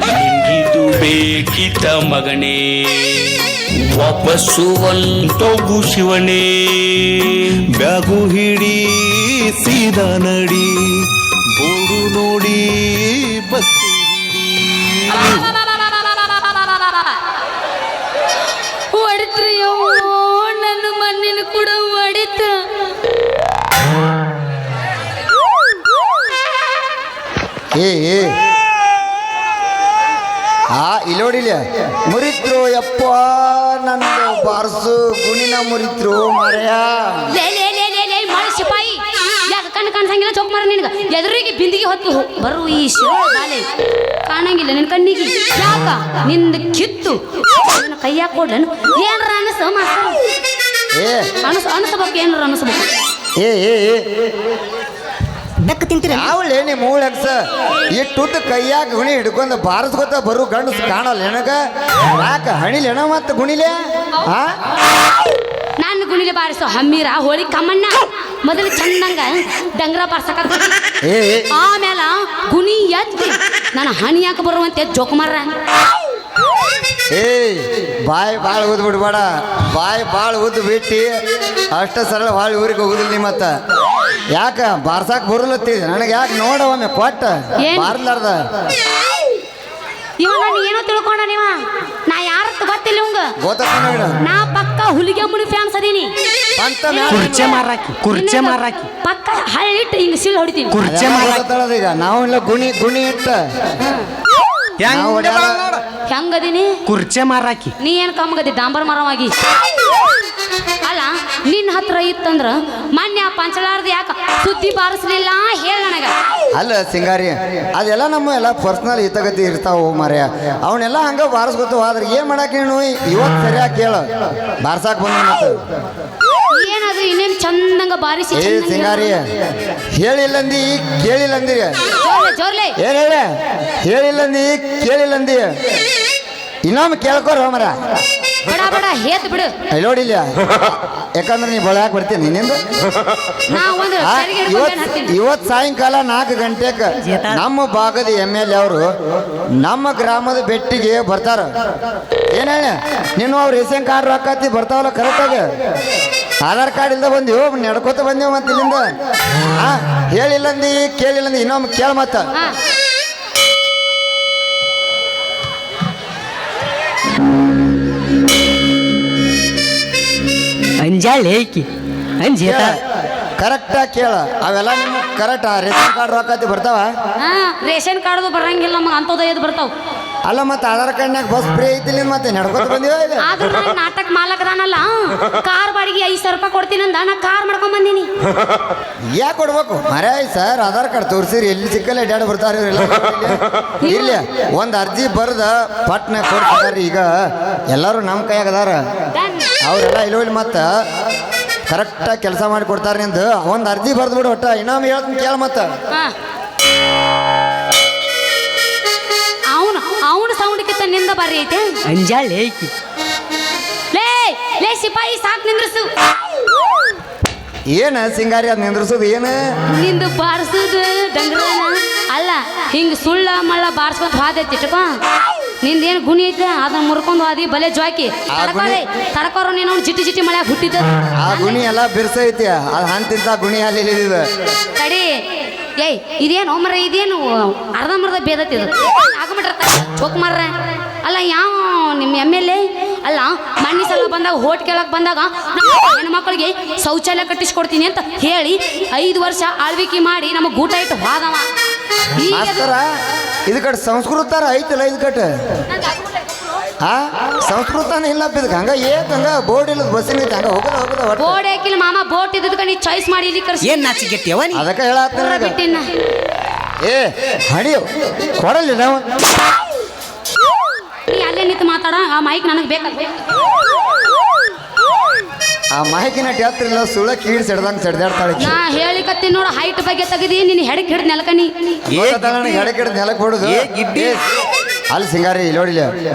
ನಿಂಗಿದು ಬೇಕಿತ ಮಗನೇ ವಾಪಸ್ಸು ಒಂಟೋಗು ಶಿವನೇ ಬ್ಯಾಗು ಹಿಡಿ ಸೀದಾ ನಡಿ ಬೋಡು ನೋಡಿ ಬಸ್ಸು ಹಿಡಿ ಹೊಡಿತ್ರಿಯೋ ನನ್ನ ಮಣ್ಣಿನ ಕೂಡ ಹೊಡಿತ ಏ ಇಲ್ಲಿ ನೋಡಿಲ್ಲ ಮುರಿತ್ರು ಯಪ್ಪ ನಂದು ಬಾರ್ಸು ಗುಣಿನ ಮುರಿತ್ರು ಮಾರ್ಯ ಲೇ ಮಳ ಸಿಪಾಯಿ ಯಾಕೆ ಕಣ್ಣು ಕಾಣಿಸಂಗಿಲ್ಲ ಚೌಕ್ ಮಾರ ನಿನಗ ಎದುರಿಗೆ ಬಿಂದಿಗೆ ಹೊತ್ತು ಬರು ಈ ಶಿವ ಬಾಲೆ ಕಾಣಂಗಿಲ್ಲ ನಿನ್ನ ಕಣ್ಣಿಗೆ ಯಾಕ ನಿಂದ ಕಿತ್ತು ನನ್ನ ಕೈಯಾಗ ಕೊಡ್ಲೇನು ಏನ್ರ ಅನಸ ಮಾಸ್ತರ ಏ ಅನಸಬೇಕು ಏನ್ರ ಅನಸಬೇಕು ಏ ಏ ಏ ಬೆಕ್ಕ ತಿಂತೀರ ಯಾವಳೆ ನೀ ಮೂಳಕ್ಸ ಇಟ್ಟುದ್ದ ಕೈಯಾಗ ಗುಣಿ ಹಿಡ್ಕೊಂಡು ಬಾರಿಸ್ಕೊತ ಬರು ಗಂಡಸ್ ಕಾಣಲ್ಲ ನನಗ ಯಾಕ ಹಣಿಲೇನ ಮತ್ತೆ ಗುಣಿಲೆ ಹಾ ನಾನು ಗುಣಿಲೆ ಬಾರಿಸೋ ಹಮ್ಮೀರ ಹೋಳಿ ಕಮ್ಮಣ್ಣ ಮೊದಲು ಚಂದಂಗ ಡಂಗ್ರ ಬಾರ್ಸಕ ಏ ಆಮೇಲೆ ಗುಣಿ ಎತ್ತಿ ನಾನು ಹಣಿ ಯಾಕೆ ಬರುವಂತೆ ಜೋಕುಮಾರ ಏಯ್ ಬಾಯಿ ಭಾಳ ಉದ್ದು ಬಿಡ್ಬೇಡ, ಬಾಯಿ ಭಾಳ ಉದ್ದು ಬಿಟ್ಟು ಅಷ್ಟ ಸರಳ ಭಾಳ ಊರಿಗೆ ಹೋಗುದಿಲ್ಲ ನೀ ಮತ್ತ. ಯಾಕ ಬಾರ್ಸಾಕ್ ಬರಲತ್ತಿ ನನಗೆ ಯಾಕೆ ನೋಡ ಒಮ್ಮೆ ಕೊಟ್ಟ ಏನ್? ಬಾರ್ಲಾರ್ದ. ಇವ ನಾನು ಏನೋ ತಿಳ್ಕೊಂಡ ನೀವ, ನಾ ಯಾರತ್ತ ಗೊತ್ತಿಲ್ಲ ಇವಂಗ. ಗೊತ್ತ ನಾ ಪಕ್ಕ ಹುಲಿಗೆ ಮುನಿ ಫ್ಯಾನ್ಸ್ ಅದೀನಿ. ಕುರ್ಚೆ ಮಾರಾಕಿ ಪಕ್ಕ ಹಳ್ಳಿಟ್ಟು ಹಿಂಗ ಸಿಲ್ ಹೊಡಿತೀನಿ. ಕುರ್ಚೆ ಮಾರಾಕಿ ಈಗ ನಾವು ಇಲ್ಲ ಗುಣಿ ಇಟ್ಟ ನಾವು ಹೊಡ್ಯಾರ. ಹೆಂಗದೀನಿ? ಕುರ್ಚೆ ಮಾರಾಕಿ. ನೀ ಏನ್ ಕಮ್ಮಗದಿ ಡಾಂಬರ್ ಮರವಾಗಿ? ಅಲ್ಲ ನಿನ್ನ ಹತ್ರ ಇತ್ತಂದ್ರ ಮೊನ್ನೆ ಆ ಪಂಚಲಾರ್ದ ಯಾಕ ಸುದ್ದಿ ಬಾರಿಸ್ಲಿಲ್ಲ ಹೇಳ ನನಗ. ಅಲ್ಲ ಸಿಂಗಾರಿ, ಅದೆಲ್ಲ ನಮ್ಮ ಎಲ್ಲ ಪರ್ಸನಲ್ ಹಿತಗತಿ ಇರ್ತಾವ ಮಾರ್ಯ. ಅವನ್ನೆಲ್ಲ ಹಂಗ ಬಾರಿಸ್ಕೊತ ಆದ್ರೆ ಏನ್ ಮಾಡಾಕ ನೀನು ಇವತ್ತು ಸರಿಯಾಗಿ ಕೇಳ ಬಾರ್ಸಾಕ್ ಬಂದ ಮತ್ತೆ. ಏನದು ಇನ್ನೇನು ಚಂದಂಗ ಬಾರಿಸಿ ಏ ಸಿಂಗಾರಿ, ಹೇಳಿಲ್ಲಂದಿ ಕೇಳಿಲ್ಲಂದಿ. ಜೋರ್ಲೆ ಏನ್ ಹೇಳ, ಹೇಳಿಲ್ಲಂದಿ ಕೇಳಿಲ್ಲಂದಿ. ಇನ್ನೊಮ್ಮೆ ಕೇಳ್ಕೊರ ಮರ. ಬಡ ಬಡ ಹೇತ್ ಬಿಡು. ನೋಡಿಲ್ಲ, ಯಾಕಂದ್ರೆ ನೀ ಬಳಾಕ್ ಬರ್ತೀನಿ ನಿನ್ನಿಂದ. ನಾ ಒಂದು ಸರಿಗೆ ಹಿಡ್ಕೊಂಡ್ ಹತ್ತೀನಿ. ಇವತ್ತು ಸಾಯಂಕಾಲ 4 ಗಂಟೆಗೆ ನಮ್ಮ ಭಾಗದ MLA ಅವರು ನಮ್ಮ ಗ್ರಾಮದ ಬೆಟ್ಟಿಗೆ ಬರ್ತಾರ. ಏನ್ ಹೇಳ ನೀನು ಅವ್ರ ರೇಷನ್ ಕಾರ್ಡ್ ರೊಕ್ಕತ್ತಿ ಬರ್ತಾವಲ್ಲ ಕರೆಕ್ಟಾಗಿ. ಆಧಾರ್ ಕಾರ್ಡ್ ಇಲ್ದ ಬಂದೀವು, ನಡ್ಕೋತ ಬಂದೀವಿ ಮತ್ತೆ ಇಲ್ಲಿಂದ. ಹೇಳಿಲ್ಲಂದಿ ಕೇಳಿಲ್ಲಂದಿ. ಇನ್ನೊಮ್ಮೆ ಕೇಳ ಮತ್ತ. ಹಾ. ಅಂಜಾಳೆ ಏಕಿ ಅಂಜೇತ ಕರೆಕ್ಟಾಗಿ ಕೇಳ. ಅವೆಲ್ಲ ನಿಮ್ಮ ಕರೆಕ್ಟ್ ರೇಷನ್ ಕಾರ್ಡ್ ರೊಕ್ಕತ್ತಿ ಬರ್ತಾವ. ಹಾ ರೇಷನ್ ಕಾರ್ಡ್ ಬರಂಗಿಲ್ಲ ನಮಗೆ ಅಂತದ ಎದ್ ಬರ್ತಾವ. ಅಲ್ಲ ಮತ್ತೆ ಆಧಾರ್ ಕಾರ್ಡ್ನಾಗ ಬಸ್ ಫ್ರೀ ಐತಿಲ್ಲ ಮತ್ತೆ ನಡ್ಕೋತ ಬಂದೀವ. ಈಗ ಆದ್ರೂ ನಾನು ನಾಟಕ ಮಾಲಕದಾನಲ್ಲ, ಕಾರ್ ಬಾಡಿಗೆ 5,000 ರೂಪಾಯಿ ಕೊಡ್ತೀನಂದ ನಾ ಕಾರ್ ಮಾಡ್ಕೊಂಡ್ ಬಂದೀನಿ. ಯಾಕೆ ಕೊಡ್ಬೇಕು ಮರ ಸರ್? ಆಧಾರ್ ಕಾರ್ಡ್ ತೋರಿಸಿರಿ ಎಲ್ಲಿ ಸಿಕ್ಕಲ್ಲ ಅಡ್ಡಾಡಿ ಬರ್ತಾರೆ ಇವರೆಲ್ಲ. ಇರ್ಲಿ ಒಂದು ಅರ್ಜಿ ಬರ್ದ ಪಟ್ನ ಕೊಡ್ತಾರೆ. ಈಗ ಎಲ್ಲರೂ ನಮ್ಮ ಕೈಯಾಗ ಅದಾರ, ಅವರೆಲ್ಲ ಇಲ್ಲಿ ಮತ್ತೆ ಕರೆಕ್ಟಾಗಿ ಕೆಲಸ ಮಾಡಿ ಕೊಡ್ತಾರೆ. ನಿಂದು ಒಂದು ಅರ್ಜಿ ಬರ್ದು ಬಿಡು ಒಟ್ಟ. ಇನ್ನೊಮ್ಮೆ ಹೇಳ್ತೀನಿ ಕೇಳ ಮತ್ತ. ಅವನು ಸೌಂಡ್ಕಿಂತ ನಿಂದ ಬರ್ರಿ ಐತೆ. ಅಂಜಾಳೆ ಏಕಿ ಲೇ ಲೇ ಸಿಪಾಯಿ ಸಾಕ್ ನಿಂದ್ರಸು. ಏನು ಸಿಂಗಾರಿ ಅದು ನಿಂದ್ರಿಸೋದು ಏನು? ನಿಂದು ಬಾರಿಸೋದು ಡಂಗ್ರನ ಅಲ್ಲ, ಹಿಂಗ ಸುಳ್ಳ ಮಳ್ಳ ಬಾರ್ಸ್ಕೊಂತ ಹೋದೈತಿ ಇಟ್ಕೋ. ನಿಂದೇನು ಗುಣಿ ಐತೆ ಅದನ್ನ ಮುರ್ಕೊಂಡು ಹೋದಿ ಬಲೆ ಜ್ವಾಕಿ ತಡ್ಕೋರು ನೀನು ಜಿಟಿ ಜಿಟಿ ಮಳೆ ಹುಟ್ಟಿದ. ಆ ಗುಣಿ ಎಲ್ಲ ಬಿರ್ಸೈತಿ, ಅದು ಹಂತಿಂತ ಗುಣಿ ಅಲ್ಲಿ ತಡಿ. ಏಯ್ ಇದೇನು ಮರ, ಇದೇನು ಅರ್ಧಂಬರ್ಧ ಬೇದತ್ತಿದು ಆಗಬಿಟ್ರ ಚೋಕ್ ಮಾರ್ರ. ಅಲ್ಲ ಯಾವ ನಿಮ್ಮ MLA ಅಲ್ಲ ಮಣ್ಣಿ ಸಲ ಬಂದಾಗ ಹೋಟ್ ಕೇಳಕ್ ಬಂದಾಗ ಹೆಣ್ಮಕ್ಳಿಗೆ ಶೌಚಾಲಯ ಕಟ್ಟಿಸ್ಕೊಡ್ತೀನಿ ಅಂತ ಹೇಳಿ 5 ವರ್ಷ ಆಳ್ವಿಕೆ ಮಾಡಿ ನಮಗೆ ಊಟ ಇಟ್ಟು ಹೋದವ. ಇದು ಕಡೆ ಸಂಸ್ಕೃತ ಐತಲ್ಲ ಇದು ಕಟ್ಟೆ. ಸಂಸ್ಕೃತನೇ ಇಲ್ಲ ಇದಕ್ಕೆ. ಹಂಗ ಏಕಂಗ ಬೋರ್ಡ್ ಇಲ್ಲದ ಬಸ್ಸಿನ ಐತೆ ಹಂಗ ಹೋಗದ ಬೋರ್ಡ್ ಹಾಕಿಲ್ಲ ಮಾಮ. ಬೋಟ್ ಇದ್ದಕ್ಕ ನೀ ಚಾಯ್ಸ್ ಮಾಡಿ ಇಲ್ಲಿ ಕರ್ಸಿ. ಏನ್ ನಾಚಿಗೆಟ್ಟಿಯವ ನೀ? ಅದಕ್ಕೆ ಹೇಳತ್ತೀನಿ ಬಿಟ್ಟಿನ. ಏ ಹಡಿಯೋ ಕೊಡಲ್ಲ ನಾವು. ನೀ ಅಲ್ಲೇ ನಿಂತು ಮಾತಾಡ. ಆ ಮೈಕ್ ನನಗೆ ಬೇಕಾ? ಆ ಮಾಹಿತಿನ ಟ್ಯಾತ್ರಿಲ್ಲ ಸುಳ್ಳ ಕೀಡ್ ಸೆಡ್ದಂಗೆ ಸೆಡ್ದಾಡ್ತಾಳೆ. ನಾ ಹೇಳಿಕತ್ತೀನಿ ನೋಡು, ಹೈಟ್ ಬಗ್ಗೆ ತೆಗದಿ ನಿನ್ನ ಹೆಡಕ್ ಹಿಡಿದ್ ನೆಲಕನಿ. ಹೆಡಕ್ ಹಿಡಿದು ನೆಲಕ್ಕೆ ಹೊಡುದು. ಅಲ್ಲಿ ಸಿಂಗಾರಿ ಇಲ್ಲಿ ನೋಡಿಲ್ಲ,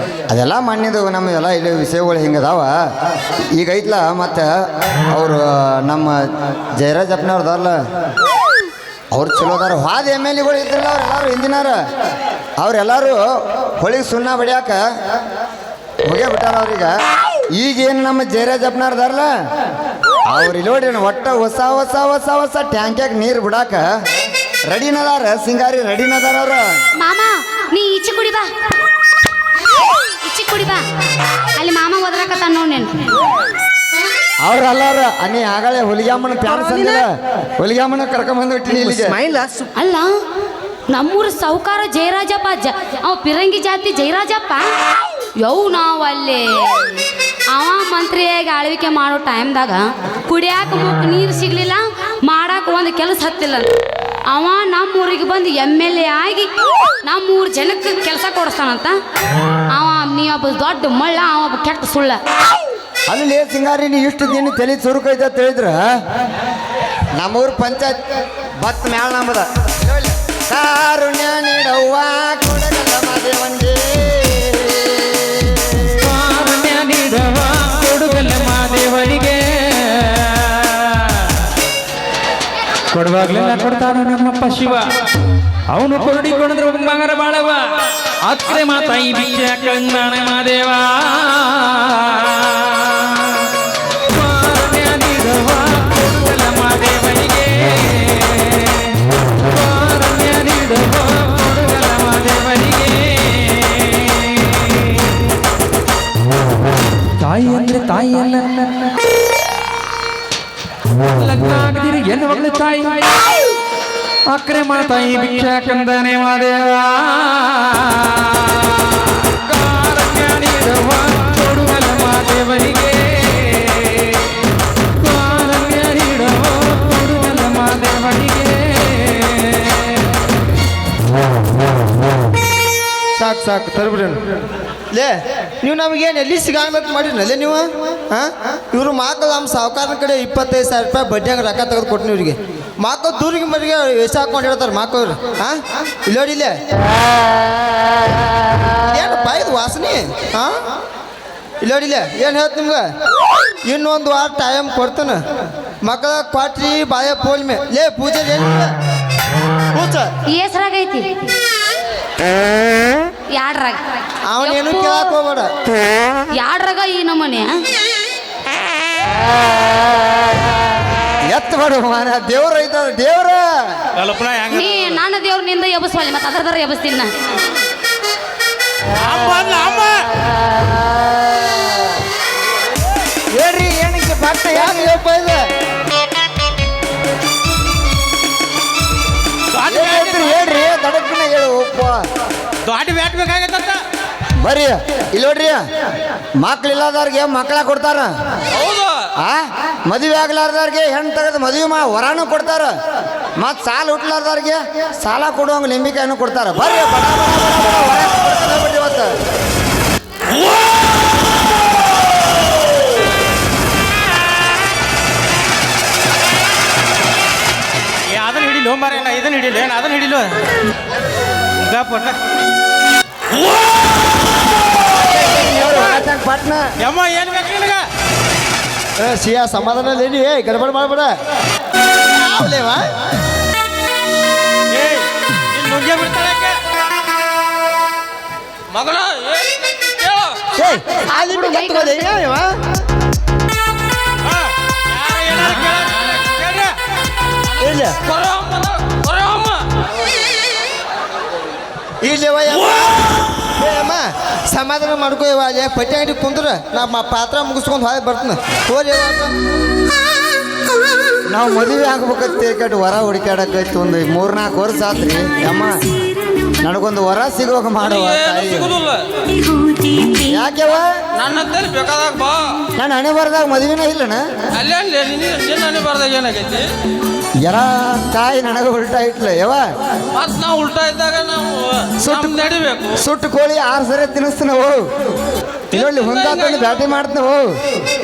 ಅದೆಲ್ಲ ಮಣ್ಣಿದು ನಮ್ಮ ಎಲ್ಲ ಇಲ್ಲಿ ವಿಷಯಗಳು ಹಿಂಗದಾವ. ಈಗ ಐತ್ಲ ಮತ್ತು ಅವರು ನಮ್ಮ ಜಯರಾಜ್ ಅಪ್ಪನವ್ರದಲ್ಲ, ಅವ್ರು ಚಲೋ ಅದಾರ. ಹಾದ MLAಗಳು ಇದ್ರಲ್ಲ ಅವ್ರೆಲ್ಲರೂ ಹಿಂದಿನಾರ. ಅವರೆಲ್ಲರೂ ಹೊಳಿಗೆ ಸುಣ್ಣ ಬಡಿಯಾಕ ಹೋಗೇ ಬಿಟ್ಟಾರ ಅವ್ರೀಗ. ಈಗೇನು ನಮ್ಮ ಜಯರಾಜ್ ಅಪ್ಪನವ್ರದಾರಲ್ಲ ಅವ್ರು ಇಲ್ಲಿ ನೋಡಿ ಒಟ್ಟ ಹೊಸ ಹೊಸ ಹೊಸ ಹೊಸ ಟ್ಯಾಂಕ್ಯಾಗ ನೀರು ಬಿಡಾಕ ರೆಡಿನದಾರ. ಸಿಂಗಾರಿ ರೆಡಿನದಾರ ಅವ್ರ. ಮಾಮ ನೀ ಈಚೆ ಕುಡಿ ಬಾ, ಈಚೆ ಕುಡಿ ಬಾ. ಅಲ್ಲಿ ಮಾಮ ಒದರಾಕತ್ತಾನ ನೋಡಿ. ನೀನು ಅವ್ರಲ್ಲಾರ ನೀ ಆಗಳೇ ಹುಲಿಗಾಮನ ಪ್ಯಾನ್ಸ್ ಅಂದಿಲ್ಲ, ಹುಲಿಗಾಮನ ಕರ್ಕೊಂಬಂದ್ಬಿಟ್ಟಿನಿ ಇಲ್ಲಿಗೆ. ಅಲ್ಲ ನಮ್ಮೂರ ಸಾವುಕಾರ ಜಯರಾಜಪ್ಪ ಅವ ಪಿರಂಗಿ ಜಾತಿ ಜಯರಾಜಪ್ಪ. ಯವು ನಾವು ಅಲ್ಲಿ ಅವ ಮಂತ್ರಿಯಾಗಿ ಆಳ್ವಿಕೆ ಮಾಡೋ ಟೈಮ್ದಾಗ ಕುಡಿಯಾಕ ಮುಖ ನೀರು ಸಿಗ್ಲಿಲ್ಲ, ಮಾಡಾಕ ಒಂದು ಕೆಲಸ ಹತ್ತಿಲ್ಲ. ಅವ ನಮ್ಮೂರಿಗೆ ಬಂದು MLA ಆಗಿ ನಮ್ಮೂರು ಜನಕ್ಕೆ ಕೆಲಸ ಕೊಡಿಸ್ತಾನಂತ. ಅವ ನೀ ಒಬ್ಬ ದೊಡ್ಡ ಮಳ್ಳ, ಅವ ಒಬ್ಬ ಕೆಟ್ಟ ಸುಳ್ಳ. ಅಲ್ಲಿ ಸಿಂಗಾರಿ ನೀ ಇಷ್ಟು ದಿನ ತಲೆ ಚುರುಕೈತೆ ಅಂತ ಹೇಳಿದ್ರ ನಮ್ಮೂರ ಪಂಚಾಯತ್ ಬತ್ ಮ್ಯಾಳ ನಮ್ಮದ ಕಾರುಣ್ಯ ನೀಡವ್ವ ಕೊಡಗಲ್ಲ ಮಾದೇವನ್ಗೆ. ಕಾರುಣ್ಯ ನೀಡವ ಕೊಡುಗಲ್ಲ ಮಾದೇವನಿಗೆ. ಕೊಡುವಾಗ್ಲೆಲ್ಲ ಕೊಡ್ತಾನ ನಮ್ಮಪ್ಪ ಶಿವ, ಅವನು ಕೊರಡಿಕೊಂಡ್ರೆ ಮಗರ ಬಾಳವ. ಅಕ್ರೆ ಮಾತಾಯಿ ಬಿಚ್ಚ ಕಂದಾನ ಮಾದೇವ ಪಾರಮ್ಯನಿಡುವ ಕೊಡುಗಲ ಮಾದೇವನಿಗೆ ಪಾರಮ್ಯನಿಡುವ ಕೊಡುಗಲ ಮಾದೇವನಿಗೆ ತಾಯಿ ಅಂದ್ರೆ ತಾಯಿ ಅಲ್ಲ ಲಗ್ನ ಆಗದಿರಿ ಏನು ಮಗಳು ತಾಯಿ ಅಕ್ರೆ ಮಾತಾಯಿ ಭಿಕ್ಷಾ ಕಂದನೆ ಮಾದೇವ ಕಾರಣ್ಯ ನೀಡುವ ಕೊಡುಗಲ ಮಾದೇವನಿಗೆ ಕಾರಣ್ಯ ನೀಡುವ ಕೊಡುಗಲ ಮಾದೇವನಿಗೆ ಸಾಕು ಸಾಕು ತರ್ಬಿಡ್ರಿ ಲೇ ನೀವು ನಮಗೇನು ಎಲ್ಲಿ ಸಿಗಂಗತ್ ಮಾಡಿರಲ್ಲೇ ನೀವು ಹಾಂ ಇವರು ಮಕ್ಕಳು ನಮ್ಮ ಸಾವುಕಾರನ ಕಡೆ 25,000 ರೂಪಾಯಿ ಬಡ್ಡಿಯಾಗ ರೊಕ್ಕ ತೆಗೆದು ಕೊಟ್ಟಿನಿ ಇವರಿಗೆ ಮಕ್ಕಳು ದೂರಿಗೆ ಮರಿಗೆ ವೇಷ ಹಾಕೊಂಡು ಹೇಳ್ತಾರೆ ಮಕ್ಕಳು ಹಾಂ ಇಲ್ಲಿ ನೋಡಿ ಇಲ್ಲೇ ಏನಪ್ಪ ಇದು ವಾಸನೆ ಹಾಂ ಇಲ್ಲಿ ನೋಡಿ ಇಲ್ಲೇ ಏನು ಹೇಳ್ತು ನಿಮ್ಗೆ ಇನ್ನೊಂದು ವಾರ ಟೈಮ್ ಕೊಡ್ತಾನೆ ಮಕ್ಕಳ ಕ್ವಾಟ್ರಿ ಬಾಯ ಪೋಲ್ಮೆ ಲೇ ಪೂಜೆ ಏನು ಪೂಜೆ ಏಸ್ರಾಗೈತಿ ಯಾಡ್ರಾಗ ಅವನೇನು ಕೇಳಕ್ ಹೋಗ್ಬೇಡ ಯಾಡ್ರಾಗ ಈ ನಮ್ಮನೆ ಎತ್ತ ಮಾಡು ಮಾನ ದೇವ್ರ ಐತದ ದೇವ್ರ ಕಲ್ಪನಾ ಹೆಂಗ ನೀ ನನ್ನ ದೇವ್ರ ನಿಂದ ಎಬಸ್ವಲ್ಲಿ ಮತ್ತೆ ಅದ್ರದಾರ ಎಬಸ್ತೀನಿ ನಾ ಹೇಳ್ರಿ ಏನಕ್ಕೆ ಭಕ್ತ ಯಾಕೆ ಹೇಳಪ್ಪ ಇದು ಹೇಳ್ರಿ ದಡಕ್ಕಿನ ಹೇಳು ಒಪ್ಪ ದೊಡ್ಡ ಬ್ಯಾಟ್ ಬೇಕಾಗತ್ತ ಬರ್ರಿ ಇಲ್ಲಿ ನೋಡ್ರಿ ಮಕ್ಳಿಲ್ಲದವ್ರಿಗೆ ಮಕ್ಕಳ ಕೊಡ್ತಾರ ಹೌದು ಆ ಮದುವೆ ಆಗ್ಲಾರ್ದವ್ರಿಗೆ ಹೆಣ್ಣು ತೆಗೆದು ಮದುವೆ ವರಾನು ಕೊಡ್ತಾರ ಮತ್ತು ಸಾಲ ಹುಟ್ಲಾರ್ದವ್ರಿಗೆ ಸಾಲ ಕೊಡುವಂಗ ನಿಂಬಿಕಾಯನ್ನು ಕೊಡ್ತಾರ ಬರ್ರಿ ಬಡ ಬಡ ಬಡ ಬಡ ವರ ಕೊಡ್ತಾನೆ ಬಿಡ್ರಿ ಇವತ್ತು ಅದನ್ನ ಹಿಡಿಲು ಮಾರ ಇದನ್ನ ಹಿಡಿಲು ಏನು ಅದನ್ನ ಹಿಡಿಲು ಪಟ್ಟ ಪಟ್ನ ಯಮ್ಮ ಏನು ಬೇಕು ನಿನಗ ಸಿಯಾ ಸಮಾಧಾನ ಲೇಡಿ ಏ ಗಡಬಡ ಮಾಡಬೇಡ ಅವಲೇವಾ ಏಯ್ ಇಲ್ಲಿ ನುಂಗೆ ಬಿಡ್ತಾಳೆ ಮಗಳ ಅಲ್ಲಿ ಕತ್ಕೋದೆ ಯಾವ ಇಲ್ಲ ಇಲ್ಲವ ಅಮ್ಮ ಸಮಾಧಾನ ಮಾಡ್ಕೋ ಇವ ಅಲ್ಲಿ ಪಟ್ಟಿ ಅಂಗಡಿ ಕುಂದ್ರ ನಾ ಪಾತ್ರ ಮುಗಿಸ್ಕೊಂಡು ಹಾಗೆ ಬರ್ತೀನಿ ತೋರಿ ನಾವು ಮದುವೆ ಆಗ್ಬೇಕಂತ ಕಟ್ಟು ವರ ಹುಡುಕಾಡಕೈತಿ ಒಂದು 3-4 ವರ್ಷ ಆತ್ರಿ ಅಮ್ಮ ನನಗೊಂದು ವರ ಸಿಗೋಗ ಮಾಡುವ ತಾಯಿ ಯಾಕೆವ ನನ್ನ ಹತ್ತಲ್ಲಿ ಬೇಕಾದಾಗ ಬಾ ನಾನು ಹಣೆ ಬರ್ದಾಗ ಮದುವೆನೇ ಇಲ್ಲಣ್ಣ ಅಲ್ಲೇ ನಿನ್ನ ಹಣೆ ಬರ್ದಾಗ ಏನಾಗೈತಿ ಜರ ತಾಯಿ ನನಗೆ ಉಲ್ಟಾ ಇಟ್ಲ ಯವ ಮತ್ ನಾವು ಉಲ್ಟಾ ಇದ್ದಾಗ ನಾವು ನಡಿಬೇಕು ಸುಟ್ಟು ಕೋಳಿ 6 ಸರಿ ತಿನ್ನಿಸ್ತು ನಾವು ಇಲ್ಲಿ ಹುಂದಾಕೊಂಡು ಬ್ಯಾಟಿ ಮಾಡ್ತ ನಾವು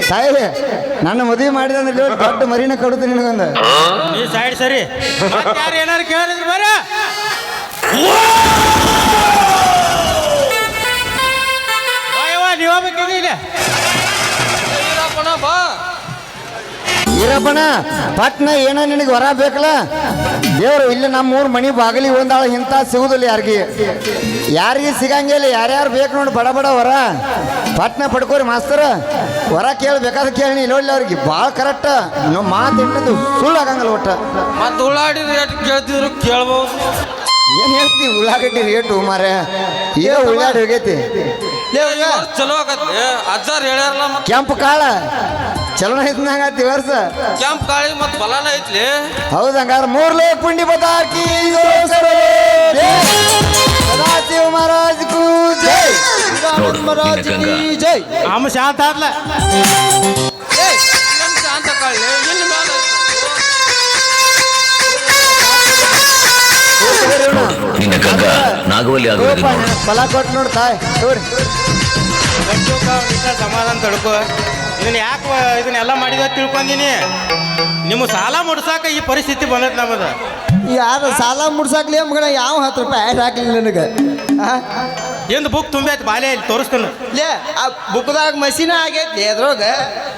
ತಾಯಿ ನನ್ನ ಮದುವೆ ಮಾಡಿದಂದ್ರೆ ದೊಡ್ಡ ಮರಿನ ಕೊಡುತ್ತೆ ನಿನಗೊಂದು ನೀ ಸೈಡ್ ಸರಿ ಯಾರು ಏನಾರು ಕೇಳಿದ್ರು ಬರ ನೀವ ಬೇಕಿದೆ ಬಾ ಈರಪ್ಪಣ ಪಟ್ನ ಏನೋ ನಿನಗೆ ವರ ಬೇಕಲ್ಲ ದೇವರು ಇಲ್ಲಿ ನಮ್ಮೂರು ಮನೆ ಬಾಗಿಲಿ ಒಂದಾಳ ಇಂಥ ಸಿಗುದಿಲ್ಲ ಯಾರಿಗೆ ಸಿಗಂಗಿಲ್ಲ ಯಾರ್ಯಾರು ಬೇಕು ನೋಡಿ ಬಡ ಬಡ ವರ ಪಟ್ನ ಪಡ್ಕೋರಿ ಮಾಸ್ತರ ವರ ಕೇಳಬೇಕಾದ್ರೆ ಕೇಳಿ ನೋಡಿ ಅವ್ರಿಗೆ ಭಾಳ ಕರೆಕ್ಟ್ ನಾವು ಮಾತು ಇಟ್ಟದ್ದು ಸುಳ್ಳು ಆಗಂಗಲ್ಲ ಒಟ್ಟ ಮತ್ತೆ ಉಳ್ಳಾಡಿ ರೇಟ್ ಕೇಳ್ತಿದ್ರು ಕೇಳ್ಬೋದು ಏನು ಹೇಳ್ತೀವಿ ಉಳ್ಳಾಗಡ್ಡಿ ರೇಟು ಮಾರೆ ಈಗ ಉಳ್ಳಾಡಿ ಹೋಗೈತಿ ಚಲೋ ಆಗತ್ತೆ ಅಜ್ಜಾರ್ ಹೇಳ್ಯಾರಲ್ಲ ಮತ್ತೆ ಕೆಂಪು ಕಾಳ ಚಲೋ ಐತ್ನಾಗತ್ತಿ ವರ್ಷ ಕೆಂಪ್ ಕಾಳಿ ಮತ್ತೆ ಬಲನ ಐತ್ಲಿ ಹೌದು ಹಂಗಾರೆ 3 ಲೋಕ ಪುಂಡಿ ಬತಾಕಿ ಸದಾಶಿವ ಮಹಾರಾಜ್ ಕೂ ಜೈ ಮಹಾರಾಜ್ ಕಿ ಜೈ ಆಮ ಶಾಂತ ಆದ್ಲ ಶಾಂತ ಕಾಳಿ ಎಲ್ಲಿ ಮೇಲೆ ನಿನ್ನ ಗಂಗ ನಾಗವಲ್ಲಿ ಆಗುವುದಿಲ್ಲ ಫಲ ಕೊಟ್ಟು ನೋಡಿ ತಾಯಿ ನೋಡಿ ಸಮಾಧಾನ ತಡ್ಕೋ ಇದನ್ನ ಯಾಕೆ ಇದನ್ನೆಲ್ಲ ಮಾಡಿದ ತಿಳ್ಕೊಂದಿನಿ ನಿಮ್ಮ ಸಾಲ ಮುಡ್ಸಾಕ ಈ ಪರಿಸ್ಥಿತಿ ಬಂದೈತೆ ನಮ್ಮದ ಯಾರು ಸಾಲ ಮುಡ್ಸಾಕ್ಲಿ ಮಗನ ಯಾವ 10 ರೂಪಾಯಿ ಆ್ಯಡ್ ಹಾಕ್ಲಿಲ್ಲ ನನಗೆ ಎಂದು ಬುಕ್ ತುಂಬೈತೆ ಬಾಲೆ ಇಲ್ಲಿ ತೋರಿಸ್ತಾನೆ ಲೇ ಆ ಬುಕ್ದಾಗ ಮಸೀನ ಆಗೈತಿ ಅದ್ರೊಳಗ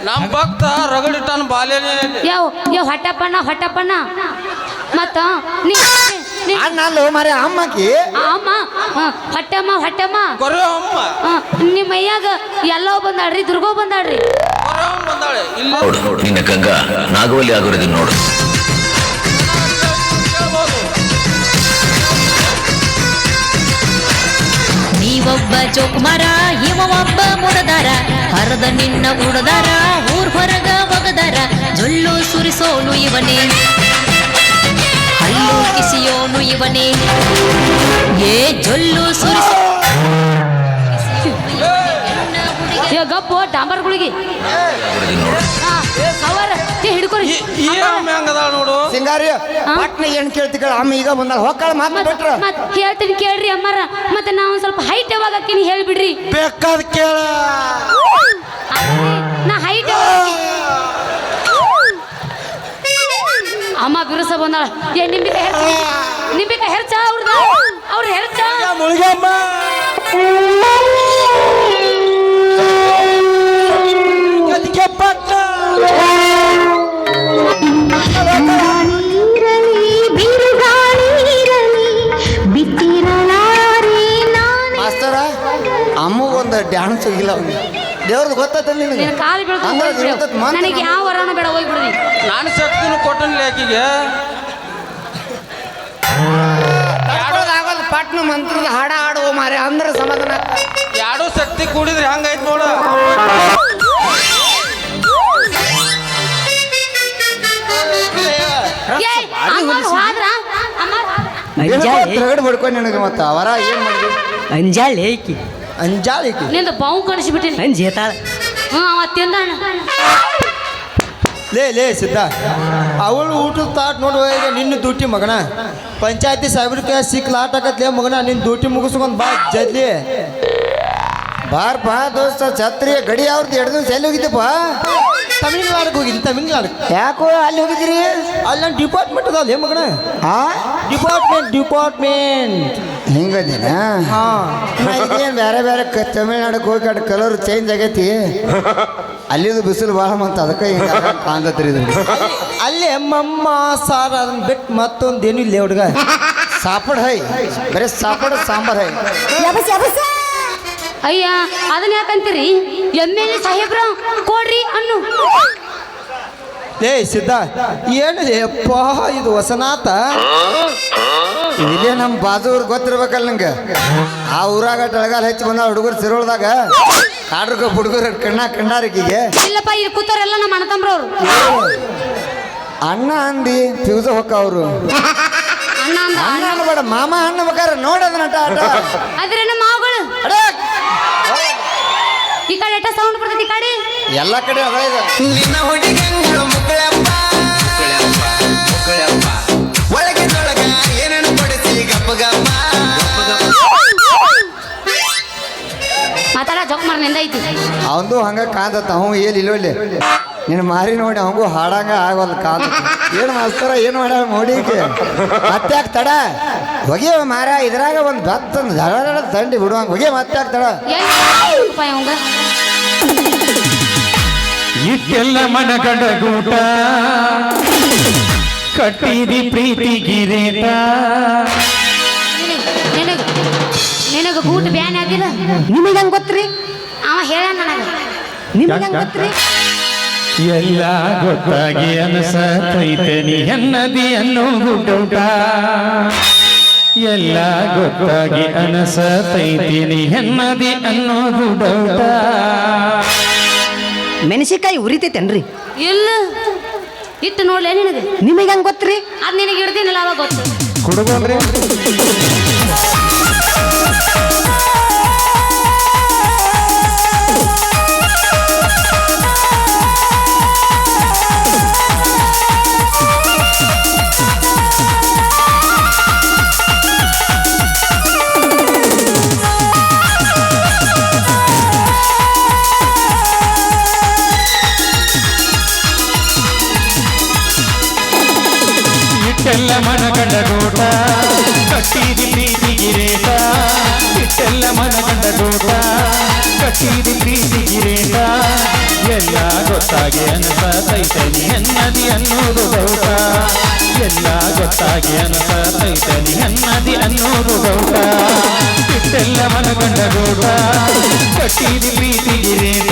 ನಮ್ಮ ಭಕ್ತ ರಗಡಿಟ್ಟಾನ ಬಾಲೇನೆ ಯಾವ ಹೊಟ್ಟಪ್ಪಣ್ಣ ಮತ್ತ ಅಣ್ಣ ಅಲ್ಲೋ ಮರೆ ಅಮ್ಮಕಿ ಅಮ್ಮ ಹೊಟ್ಟೆಮ್ಮ ಹೊಟ್ಟೆಮ್ಮ ಕೊರೆ ಅಮ್ಮ ನಿಮ್ಮ ಮೈಯಾಗ ಎಲ್ಲೋ ಬಂದಾಳ್ರಿ ದುರ್ಗೋ ಬಂದಾಳ್ರಿ ಕೊರೆ ಅಮ್ಮ ಬಂದಾಳೆ ಇಲ್ಲ ನೋಡು ನಿನ್ನ ಗಂಗಾ ನಾಗವಲ್ಲಿ ಆಗೋರಿದ್ದೀನಿ ನೋಡು. ನೀವೊಬ್ಬ ಜೋಕುಮಾರ ಇವ ಒಬ್ಬ ಮುಡದಾರ ಹರದ ನಿನ್ನ ಉಡದಾರ ಊರ್ ಹೊರಗ ಒಗದಾರ ಜೊಲ್ಲು ಸುರಿಸೋನು ಇವನೇ ಹಲ್ಲು ಕಿಸಿಯೋನು ಇವನೇ ಏ ಜೊಲ್ಲು ಸುರಿಸೋ ಗಪ್ಪು ಡಾಂಬರ್ಗಳಿಗೆ ಆಗೋರಿದ್ದೀನಿ ನೋಡು. ಅವರ ಹಿಡ್ಕೊರಿ ಈ ಅಮ್ಮ ಹೆಂಗದ ನೋಡು ಸಿಂಗಾರಿ ಪಟ್ನ ಏನ್ ಕೇಳ್ತಿಗಳ ಅಮ್ಮ ಈಗ ಬಂದಾಳ ಹೊಕ್ಕಳ ಮಾತು ಬಿಟ್ರ ಮತ್ ಹೇಳ್ತೀನಿ ಕೇಳ್ರಿ ಅಮ್ಮಾರ ಮತ್ತೆ ನಾವು ಒಂದ್ ಸ್ವಲ್ಪ ಹೈಟ್ ಯಾವಾಗ ಹಾಕಿನಿ ಹೇಳ್ಬಿಡ್ರಿ ಬೇಕಾದ ಕೇಳ ನಾ ಹೈಟ್ ಅಮ್ಮ ಬಿರುಸ ಬಂದಾಳ ಏ ನಿಂಬಿಕಾಯಿ ಹೆರ್ಚ ಅವ್ರದ ಅವ್ರ ಹೆರ್ಚ ಮುಳುಗಮ್ಮ ಅದಕ್ಕೆ ಪಟ್ಟ ಮಾಸ್ತರ ಅಮ್ಮಗೊಂದು ಡ್ಯಾನ್ಸ್ ಹೋಗಿಲ್ಲ ಅವ್ನಿಗೆ ದೇವ್ರದ್ದು ಗೊತ್ತಾತ ನಿನಗೆ ನಿನ್ನ ಕಾಲು ಬೀಳ್ತು ನನಗೆ ಯಾವ ವರನು ಬೇಡ ಹೋಗ್ಬಿಡ್ರಿ ನಾನು ಶಕ್ತಿನೂ ಕೊಟ್ಟನಿಲ್ಲ ಆಕಿಗೆ ಆಗಲ್ಲ ಪಟ್ನ ಮಂತ್ರದ ಹಾಡ ಹಾಡುವ ಮಾರೆ ಅಂದ್ರೆ ಸಮಾಧಾನ ಯಾಡೋ ಶಕ್ತಿ ಕೂಡಿದ್ರೆ ಹಂಗೈತ್ ನೋಡ ಏ ಅಮ್ಮ ಹೋದ್ರ ಅಮ್ಮ ಅಂಜಾಳೆ ತಿರುಗಡೆ ಬಡ್ಕೊಂಡು ನಿನಗೆ ಮತ್ತೆ ಅವರ ಏನ್ ಮಾಡಿದ್ವಿ ಅಂಜಾಳೆ ಏಕಿ ಅಂಜಾಳಿ ನಿಂದ ಬಾವು ಕಳಿಸ್ಬಿಟ್ಟಿನಿ ಅಂಜೇತಾಳ ಅವ ತಿಂದಾಣ ಲೇ ಸಿದ್ಧ ಅವಳು ಊಟದ ತಾಟ್ ನೋಡುವ ಈಗ ನಿನ್ನ ಡ್ಯೂಟಿ ಮಗನ ಪಂಚಾಯತಿ ಸಾಹೇಬ್ರ ಕೈ ಸಿಕ್ ಲಾಟ್ ಹಾಕತ್ಲೇ ಮಗನ ನಿನ್ನ ಡ್ಯೂಟಿ ಮುಗಿಸ್ಕೊಂಡ್ ಬಾ ಜಲ್ದಿ ಬಾರ್ಪಾ ದೋಸ್ತ ಛತ್ರಿ ಗಡಿ ಅವ್ರದ್ದು ಎರಡು ದಿವಸ ಎಲ್ಲಿ ಹೋಗಿದ್ದಪ್ಪ ತಮಿಳ್ನಾಡಿಗೆ ಹೋಗಿದ್ದೀನಿ ತಮಿಳ್ನಾಡು ಯಾಕೋ ಅಲ್ಲಿ ಹೋಗಿದ್ದೀರಿ ಅಲ್ಲಿ ನನ್ನ ಡಿಪಾರ್ಟ್ಮೆಂಟ್ ಅದಾವಲ್ಲ ಮಗನ ಆ ಡಿಪಾರ್ಟ್ಮೆಂಟ್ ಹಿಂಗದಿನ ಇದೇನು ಬೇರೆ ಬೇರೆ ತಮಿಳ್ನಾಡಕ್ಕೆ ಹೋಗಿ ಕಡೆ ಕಲರ್ ಚೇಂಜ್ ಆಗೈತಿ ಅಲ್ಲಿದು ಬಿಸಿಲು ಭಾಳ ಮಂತ ಅದಕ್ಕೆ ಹಿಂಗೆ ಕಾಣ್ತತ್ರಿ ಇದು ಅಲ್ಲೇ ಮಮ್ಮ ಸಾರ ಅದನ್ನ ಬಿಟ್ಟು ಮತ್ತೊಂದೇನು ಇಲ್ಲ ಹುಡುಗ ಸಾಪಡ್ ಹೈ ಬರೀ ಸಾಪಡ್ ಸಾಂಬಾರ್ ಹೈ ಅಯ್ಯ ಅದನ್ನ ಯಾಕಂತೀರಿ ಎಮ್ಮೆಲ್ಲೆ ಸಾಹೇಬ್ರ ಕೊಡ್ರಿ ಅನ್ನು ಲೇ ಸಿದ್ಧ ಏನು ಅಪ್ಪ ಇದು ಹೊಸನಾಥ ಇಲ್ಲೇ ನಮ್ಮ ಬಾಜು ಊರು ಗೊತ್ತಿರ್ಬೇಕಲ್ಲ ನಂಗೆ ಆ ಊರಾಗ ಟಳಗಾಲ ಹೆಚ್ಚು ಬಂದ ಹುಡುಗರು ಸಿರೋಳ್ದಾಗ ಕಾಡ್ರಗ ಹುಡುಗರು ಕಣ್ಣಾರಿಕಿಗೆ ಇಲ್ಲಪ್ಪ ಇಲ್ಲಿ ಕೂತಾರೆಲ್ಲ ನಮ್ಮ ಅಣ್ಣ ತಮ್ರವ್ರು ಅಣ್ಣ ಅಂದಿ ಫ್ಯೂಸ ಹೊಕ್ಕ ಅವರು ಅಣ್ಣ ಅಂದ ಅಣ್ಣ ಅನ್ಬೇಡ ಮಾಮ ಅಣ್ಣ ಬೇಕಾರೆ ನೋಡೋದನ್ನ ಆಟ ಆದ್ರೆ ನಮ್ಮ ಮಾವುಗಳು ಈ ಕಡೆ ಎಷ್ಟ ಸೌಂಡ್ ಬರ್ತೈತಿ ಈ ಕಡೆ ಎಲ್ಲ ಕಡೆ ಅದ ಇದು ಮಾತಾಡ ಜೋಕ್ ಮಾರ್ ನಿಂದ ಐತಿ ಅವಂದು ಹಂಗ ಕಾಂತತ್ತ ಅವ್ ಏನಿಲ್ಲ ಇಲ್ಲಿ ನೀನು ಮಾರಿ ನೋಡಿ ಅವಂಗೂ ಹಾಡಂಗ ಆಗೋಲ್ಲ ಕಾಂತ ಏನು ಮಾಸ್ತರ ಏನು ಮಾಡ್ಯಾಳ ನೋಡಿಕೆ ಮತ್ತ್ಯಾಕೆ ತಡ ಹೊಗೆ ಮಾರ ಇದ್ರಾಗ ಒಂದು ಭತ್ತಂದು ಧಡ ದಂಡಿ ಬಿಡುವಂಗ ಹೊಗೆ ಮತ್ತ್ಯಾಕೆ ತಡ ಅವಂಗ ಇಟ್ಟೆಲ್ಲ ಮನಗಂಡ ಗೂಟ ಕಟ್ಟಿದಿ ಪ್ರೀತಿ ಗಿರೇಟ ನಿನಗ ಗೂಟ ಬ್ಯಾನ್ ಆಗಿಲ್ಲ ನಿಮಗೆ ಹಂಗೆ ಗೊತ್ತ್ರಿ ಅವ ಹೇಳ ನನಗ ನಿಮಗೆ ಹಂಗೆ ಗೊತ್ತ್ರಿ ಎಲ್ಲ ಗೊತ್ತಾಗಿ ಅನಸತೈತೆ ನೀ ಎನ್ನದಿ ಅನ್ನೋ ಗುಡ್ಡೌಟ ಎಲ್ಲ ಗೊತ್ತಾಗಿ ಅನಸತೈತೆ ನೀ ಎನ್ನದಿ ಅನ್ನೋ ಗುಡ್ಡೌಟ ಮೆಣಸಿಕಾಯಿ ಉರಿತೈತೇನ್ರಿ ಇಲ್ಲ ಇಟ್ಟು ನೋಡ್ಲೇ ನಿನಗೆ ನಿಮಗೆ ಹಂಗೆ ಗೊತ್ತ್ರಿ ಅದ್ ನಿನಗೆ ಹಿಡ್ದಿನಿಲ್ಲ ಅವಾಗ ಗೊತ್ತು ಕುಡ್ಕೊಂಡ್ರಿ ಇಟ್ಟೆಲ್ಲ ಮನಗಂಡ ಗೂಟ ಕಟ್ಟಿದಿ ಪ್ರೀತಿ ಗಿರೇಟ ಇಟ್ಟೆಲ್ಲ ಮನಗಂಡ ಗೂಟ ಕಟ್ಟಿದಿ ಪ್ರೀತಿ ಗಿರೇಟ ಎಲ್ಲ ಗೊತ್ತ ಗೊತ್ತಾಗಿ ಅನಸತೈತನಿ ಹೆನ್ನದಿ ಅನ್ನೋದು ಡೌಟ ಎಲ್ಲ ಗೊತ್ತಾಗಿ ಅನಸತೈತನಿ ಹೆನ್ನದಿ ಅನ್ನೋದು ಡೌಟ ಇಟ್ಟೆಲ್ಲ ಮನಗಂಡ ಗೌಟ ಕಟ್ಟಿದಿ ಪ್ರೀತಿಗಿರೇಟ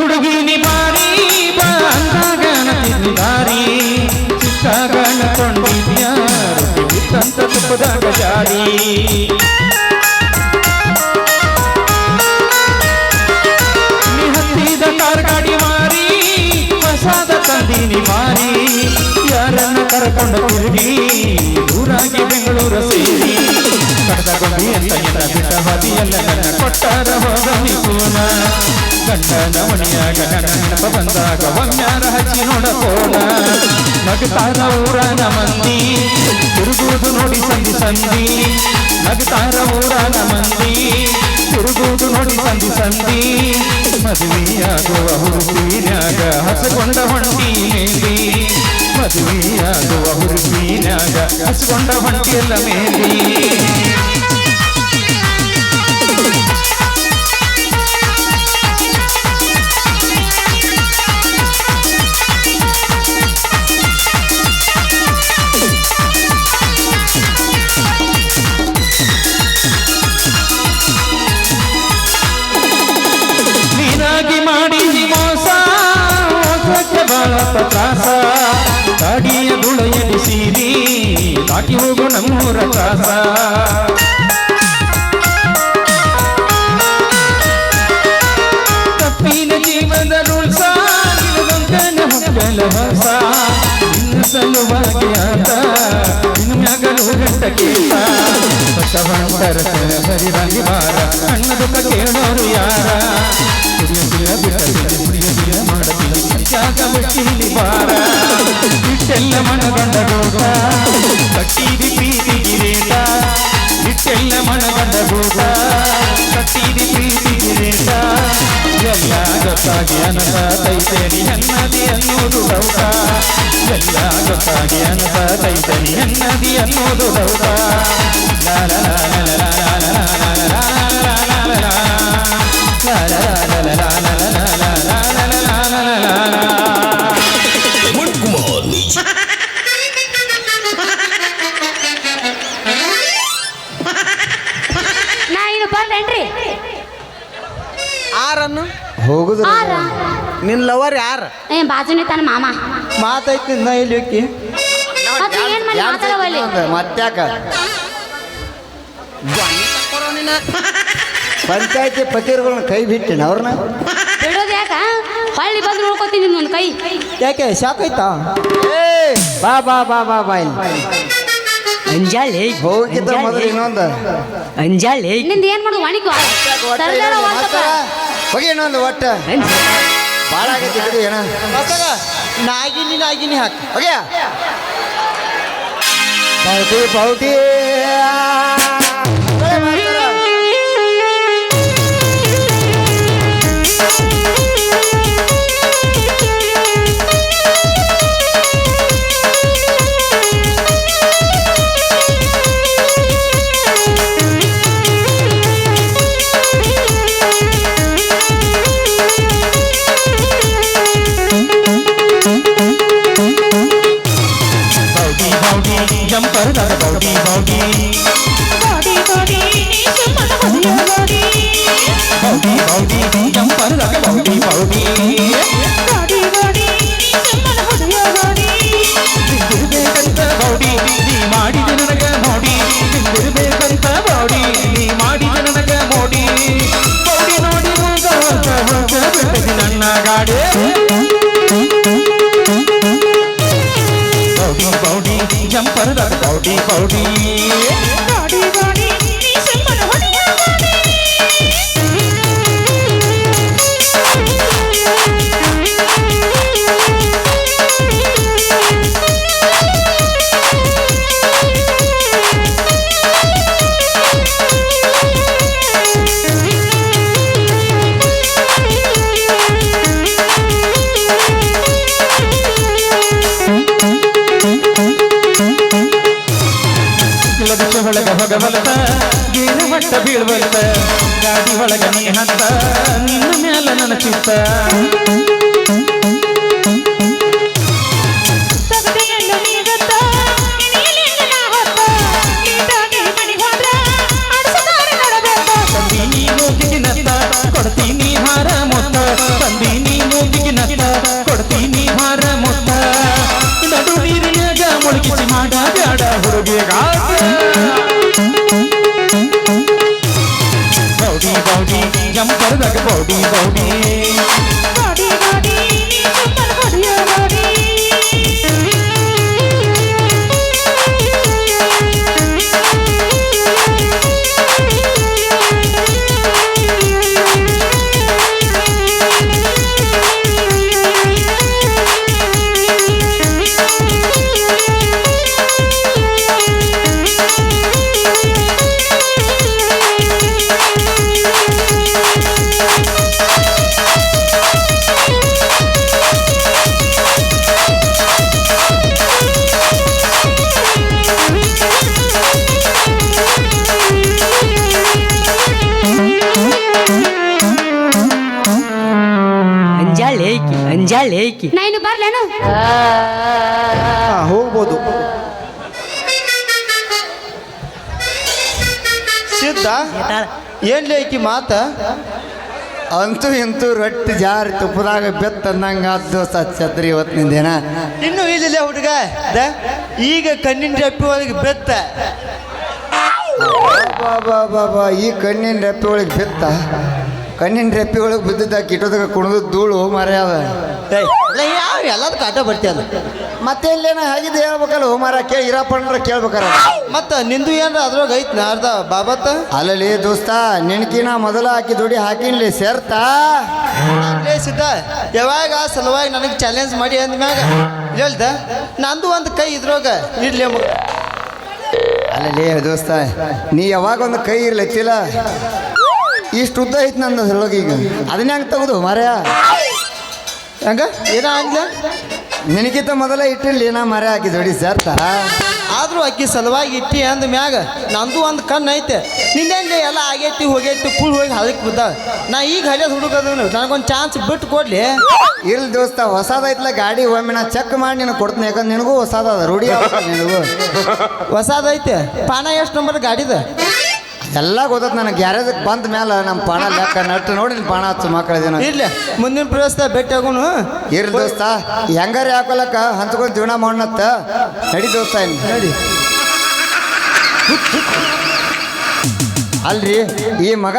ಹುಡುಗಿ ನಿಮಾರಿ ಬಂದಾಗ ದಾರಿ ಸಿಕ್ಕಾಗಣ ಕೊಂಡಿದ್ಯಾರು ಬಿತ್ತಂತ ತುಪ್ಪದಾಗ ಜಾರಿ ನೀ ಹತ್ತಿದ ಕಾರ್ ಗಾಡಿ ಮಾರಿ ಹೊಸಾದ ತಂದಿನಿ ಮಾರಿ ಯಾರನ್ನ ಕರ್ಕೊಂಡು ತಿರುಗಿ ಊರಾಗಿ ಬೆಂಗಳೂರು ಸೇರಿ ಕಡ್ದಗೊಂಡಿ ಅಂತ ಬಿಟ್ಟ ಬದಿಯಲ್ಲ ನನ್ನ ಕೊಟ್ಟಾರ ಹೋಗನಿ ಪೂನ ಗಂಡನ ಮಣಿಯಾಗ ನೆನಪ ಬಂದಾಗ ಒಮ್ಮ್ಯಾರ ಹಚ್ಚಿ ನೋಡಕೋಣ ನಗತಾರ ಊರನ ಮಂದಿ ತಿರುಗುವುದು ನೋಡಿ ಸಂಧಿ ಸಂಧಿ ನಗತಾರ ಊರನ ಮಂದಿ ತಿರುಗುವುದು ನೋಡಿ ಸಂಧಿ ಸಂಧಿ ಮದುವೆಯಾಗುವ ಹುಡುಗಿನ್ಯಾಗ ಹಸಗೊಂಡ ಹೊಂಟಿ ಮೇಲಿ ಮದುವೆಯಾಗುವ ಹುಡುಗಿನ್ಯಾಗ ಹಸಗೊಂಡ ಹೊಂಟಿಯಲ್ಲ ಮೇಲಿ ತ್ರಾಸ ಗಾಡಿಯ ದುಳೆಯಲಿ ಸೀರಿ ದಾಟಿ ಹೋಗು ನಮ್ಮೂರ ತ್ರಾಸ ತಪ್ಪಿನ ಜೀವದ ರೂಲ್ಸ ಹೊಕ್ಕಲ ಹೊಸ ಇನ್ನು ಸಲುವಾಗಿ ಆತ ಇನ್ನು ಮ್ಯಾಗಲು ಗಂಟ ಕೇಳ ಹೊಂಟರ ಸರಿದಾಗಿ ಬಾರ ಅಣ್ಣ ದುಃಖ ಕೇಳೋರು ಯಾರ ಬಿಟ್ಟಿಲ್ಲ ಮಾಡತೀನಿ ಜಾಗ ಬಿಟ್ಟಿಲಿ ಬಾರ ಇಟ್ಟೆಲ್ಲ ಮನಗಂಡ ಗೋಗ ಕಟ್ಟಿದಿ ಪ್ರೀತಿಗಿರೇಟ ಇಟ್ಟೆಲ್ಲ ಮನಗಂಡ ಗೋಗ ಕಟ್ಟಿದಿ ಪ್ರೀತಿಗಿರೇಟ ಎಲ್ಲ ಗೊತ್ತಾಗಿ ಅನಸತೈತನಿ ಅನ್ನದಿ ಅನ್ನೋದು ಡೌಟ ಎಲ್ಲ ಗೊತ್ತಾಗಿ ಅನಸತೈತನಿ ಅನ್ನದಿ ಅನ್ನೋದು ಡೌಟ ಲಾಲ ನಾ ಇನ್ನು ಬಂದೇನ್ರಿ ಆರನ್ನು ಹೋಗುದು ಆರ ನಿನ್ ಲವರ್ ಯಾರ ಬಾಜುನೇ ತಾನ ಮಾಮ ಮಾತೈತಿ ನಾ ಇಲ್ಲಿ ಹೋಗಿ ಮತ್ತೆ ಏನ್ ಮಾಡಿ ಮಾತಾಡವಲ್ಲಿ ಮತ್ತ್ಯಾಕ ಪಂಚಾಯತಿ ಫಕೀರ್ಗಳನ್ನ ಕೈ ಬಿಟ್ಟಿನ ಅವ್ರನ್ನ ಬಿಡೋದು ಯಾಕ ಹೊಳ್ಳಿ ಬಂದು ನೋಡ್ಕೋತೀನಿ ಒಂದು ಕೈ ಯಾಕೆ ಶಾಕ್ ಆಯ್ತಾ ಬಾ ಬಾ ಬಾ ಬಾ ಬಾ ಇಲ್ಲಿ ಅಂಜಾಲೆ ಹೋಗಿದ್ದ ಮೊದಲು ಇನ್ನೊಂದು ಅಂಜಾಲೆ ನಿಂದ ಏನ್ ಮಾಡೋದು ವಾಣಿಕ ಹೋಗಿ ಇನ್ನೊಂದು ಒಟ್ಟ ಭಾಳ ಆಗೈತಿ ಬಿಡು ಏನ ನಾಗಿನಿ ಹಾಕಿ ಹೋಗ್ಯಾ ಬೌಟಿ ಬೌಟಿ ಜಂಪರ್ ದಾದ body body body body jumper ದಾದ ಬೌಡಿ ಬೌಡಿ ಬಿಂದಿರ್ಬೇಕಂತ ಬೌಡಿ ನೀ ಮಾಡಿದ ನನಗ ನೋಡಿ ಬಿಂದಿರ್ಬೇಕಂತ ಬೌಡಿ ನೀ ಮಾಡಿದ ನನಗ ಮೋಡಿ ಬೌಡಿ ನೋಡಿ ಬಿಟ್ಟದಿ ನನ್ನ ಗಾಡಿ ಬೌಡಿ ಬೌಡಿ ಜಂಪರ್ ದಾದ ಬೌಡಿ ಬೌಡಿ ಗಾಡಿ ಗಾಡಿ ನೀ ಸುಮ್ಮನೆ ಹೊಡೆಯ ಲಕ್ಷ ಒಳಗ ಹೊಗವಲ್ತ ಗೇರು ಮಟ್ಟ ಬೀಳ್ವಲ್ತ ಗಾಡಿ ಒಳಗ ನೀ ಹತ್ತ ನಿನ್ನ ಮ್ಯಾಲ ನನ್ನ ಚಿತ್ತ ತಗದೆಯಲ್ಲ ನೀಗತ್ತ ನೀಲಿಂದ ನಾ ಹೊತ್ತ ನೀಟಾಗಿ ಮನಿ ಹೋದ್ರ ಅಡಸದಾರ ನಡಬೇಕು ತಂದಿ ನೀ ಮೂಗಿಗೆ ನತ್ತ ಕೊಡ್ತೀನಿ ಹಾರ ಮೊತ್ತ ತಂದಿ ನೀ ಮೂಗಿಗೆ ನತ್ತ ಕೊಡ್ತೀನಿ ಹಾರ ಮೊತ್ತ ನಡು ನೀರಿನಾಗ ಮುಳುಗಿಸಿ ಮಾಡ ಬ್ಯಾಡ ಹುಡುಗಿಗಾತ ಬೌಡಿ ಬೌಡಿ ಜಂಪರ್ದಾಗ ಬೌಡಿ ಬೌಡಿ ಗಾಡಿ ಗಾಡಿ ನೀ ಸುಮ್ಮನೆ ಹೊಡೆಯ ಗಾಡಿ ಅಂಜಾಳೆ ಏಕಿ ನಾ ಇನ್ನು ಬರ್ಲೇನು ಹೋಗ್ಬೋದು ಸಿದ್ಧ ಏನ್ಲೇ ಈಕಿ ಮಾತ ಅಂತೂ ಇಂತೂ ರೊಟ್ಟಿ ಜಾರಿ ತುಪ್ಪದಾಗ ಬೆತ್ತ ಅನ್ನಂಗ ದೋಸ್ತ ಛತ್ರಿ ಇವತ್ತಿನ ದಿನ ಇನ್ನು ಇಲ್ಲಿಲ್ಲ ಹುಡುಗ ಈಗ ಕಣ್ಣಿನ ರೆಪ್ಪಿ ಒಳಗೆ ಬೆತ್ತ ಬಾಬಾ ಈ ಕಣ್ಣಿನ ರೆಪ್ಪೆ ಒಳಗೆ ಬಿತ್ತ ಕಣ್ಣಿನ ರೆಪ್ಪೆ ಒಳಗೆ ಬಿದ್ದಿದ್ದ ಕಿಟೋದಾಗ ಕುಣಿದು ಧೂಳು ಮರ್ಯಾದ ಯಾವ ಎಲ್ಲದ ಕಾಟ ಬರ್ತೀಯಲ್ಲ ಮತ್ತೆ ಇಲ್ಲೇನ ಹಾಗಿದ್ದು ಹೇಳ್ಬೇಕಲ್ಲ ಹೋಮಾರ ಕೇಳಿ ಇರಪ್ಪಣ್ರ ಕೇಳ್ಬೇಕಾರ ಮತ್ತ ನಿಂದು ಏನ್ರ ಅದ್ರೊಳಗೆ ಐತ್ ಅರ್ಧ ಬಾಬತ್ತ ಅಲ್ಲಲ್ಲಿ ದೋಸ್ತ ನಿನ್ಕಿನ ಮೊದಲ ಹಾಕಿ ದುಡಿ ಹಾಕಿನ್ಲಿ ಸೇರ್ತಾ ಲೇ ಸಿದ್ಧ ಯಾವಾಗ ಸಲುವಾಗಿ ನನಗೆ ಚಾಲೆಂಜ್ ಮಾಡಿ ಅಂದ್ಮ್ಯಾಗ ಹೇಳ್ದ ನಂದು ಒಂದು ಕೈ ಇದ್ರೊಳಗ ಇಡ್ಲಿ ಅಲ್ಲಲ್ಲಿ ದೋಸ್ತ ನೀ ಯಾವಾಗ ಒಂದು ಕೈ ಇರ್ಲತ್ತಿಲ್ಲ ಇಷ್ಟು ಉದ್ದ ಐತಿ ನಂದು ಅದ್ರೊಳಗೆ ಈಗ ಅದನ್ನ ಹೆಂಗೆ ತೆಗೆದು ಮರ್ಯ ಹಂಗ ಏನ ಅಂದ್ಲ ನಿನಗಿಂತ ಮೊದಲ ಇಟ್ಟಿರ್ಲಿ ನಾ ಮರೆ ಹಾಕಿ ದುಡಿ ಸೇರ್ತಾ ಆದ್ರೂ ಅಕ್ಕಿ ಸಲುವಾಗಿ ಇಟ್ಟಿ ಅಂದ ಮ್ಯಾಗ ನಂದು ಒಂದು ಕಣ್ಣು ಐತೆ ನಿನ್ನೇಲಿ ಎಲ್ಲ ಆಗೈತಿ ಹೋಗೈತಿ ಫುಲ್ ಹೋಗಿ ಹಳಕ್ ಬಿದ್ದ ನಾ ಈಗ ಹಳಿಯೋದು ಹುಡುಗದವನು ನನಗೊಂದು ಚಾನ್ಸ್ ಬಿಟ್ಟು ಕೊಡ್ಲಿ ಇರ್ಲಿ ದೋಸ್ತ ಹೊಸದೈತ್ಲ ಗಾಡಿ ಒಮ್ಮೆ ನಾ ಚೆಕ್ ಮಾಡಿ ನಿನಗೆ ಕೊಡ್ತೀನಿ ಯಾಕಂದ್ರೆ ನಿನಗೂ ಹೊಸದ ರೂಢಿ ನಿನಗೂ ಹೊಸದೈತೆ ಪಾನ ಎಷ್ಟು ನಂಬರ್ ಗಾಡಿದ ಎಲ್ಲ ಗೊತ್ತದ ನನಗೆ ಗ್ಯಾರೇಜ್ ಬಂದ ಮೇಲೆ ನಮ್ಮ ಪಾಣ ಲೆಕ್ಕ ನಟ್ಟು ನೋಡಿ ನಿನ್ನ ಪಾಣ ಹಚ್ಚು ಮಕ್ಕಳಿದೇನ ಇರ್ಲಿ ಮುಂದಿನ ಪ್ರವೇಶದ ಭೇಟಿ ಆಗೋನು ಇರ್ಲಿ ದೋಸ್ತ ಹೆಂಗಾರ ಹಾಕೊಲಕ್ಕ ಹಂಚ್ಕೊಂಡು ಜೀವನ ಮಾಡತ್ತ ನಡಿ ದೋಸ್ತ ನಡಿ ಅಲ್ರಿ ಈ ಮಗ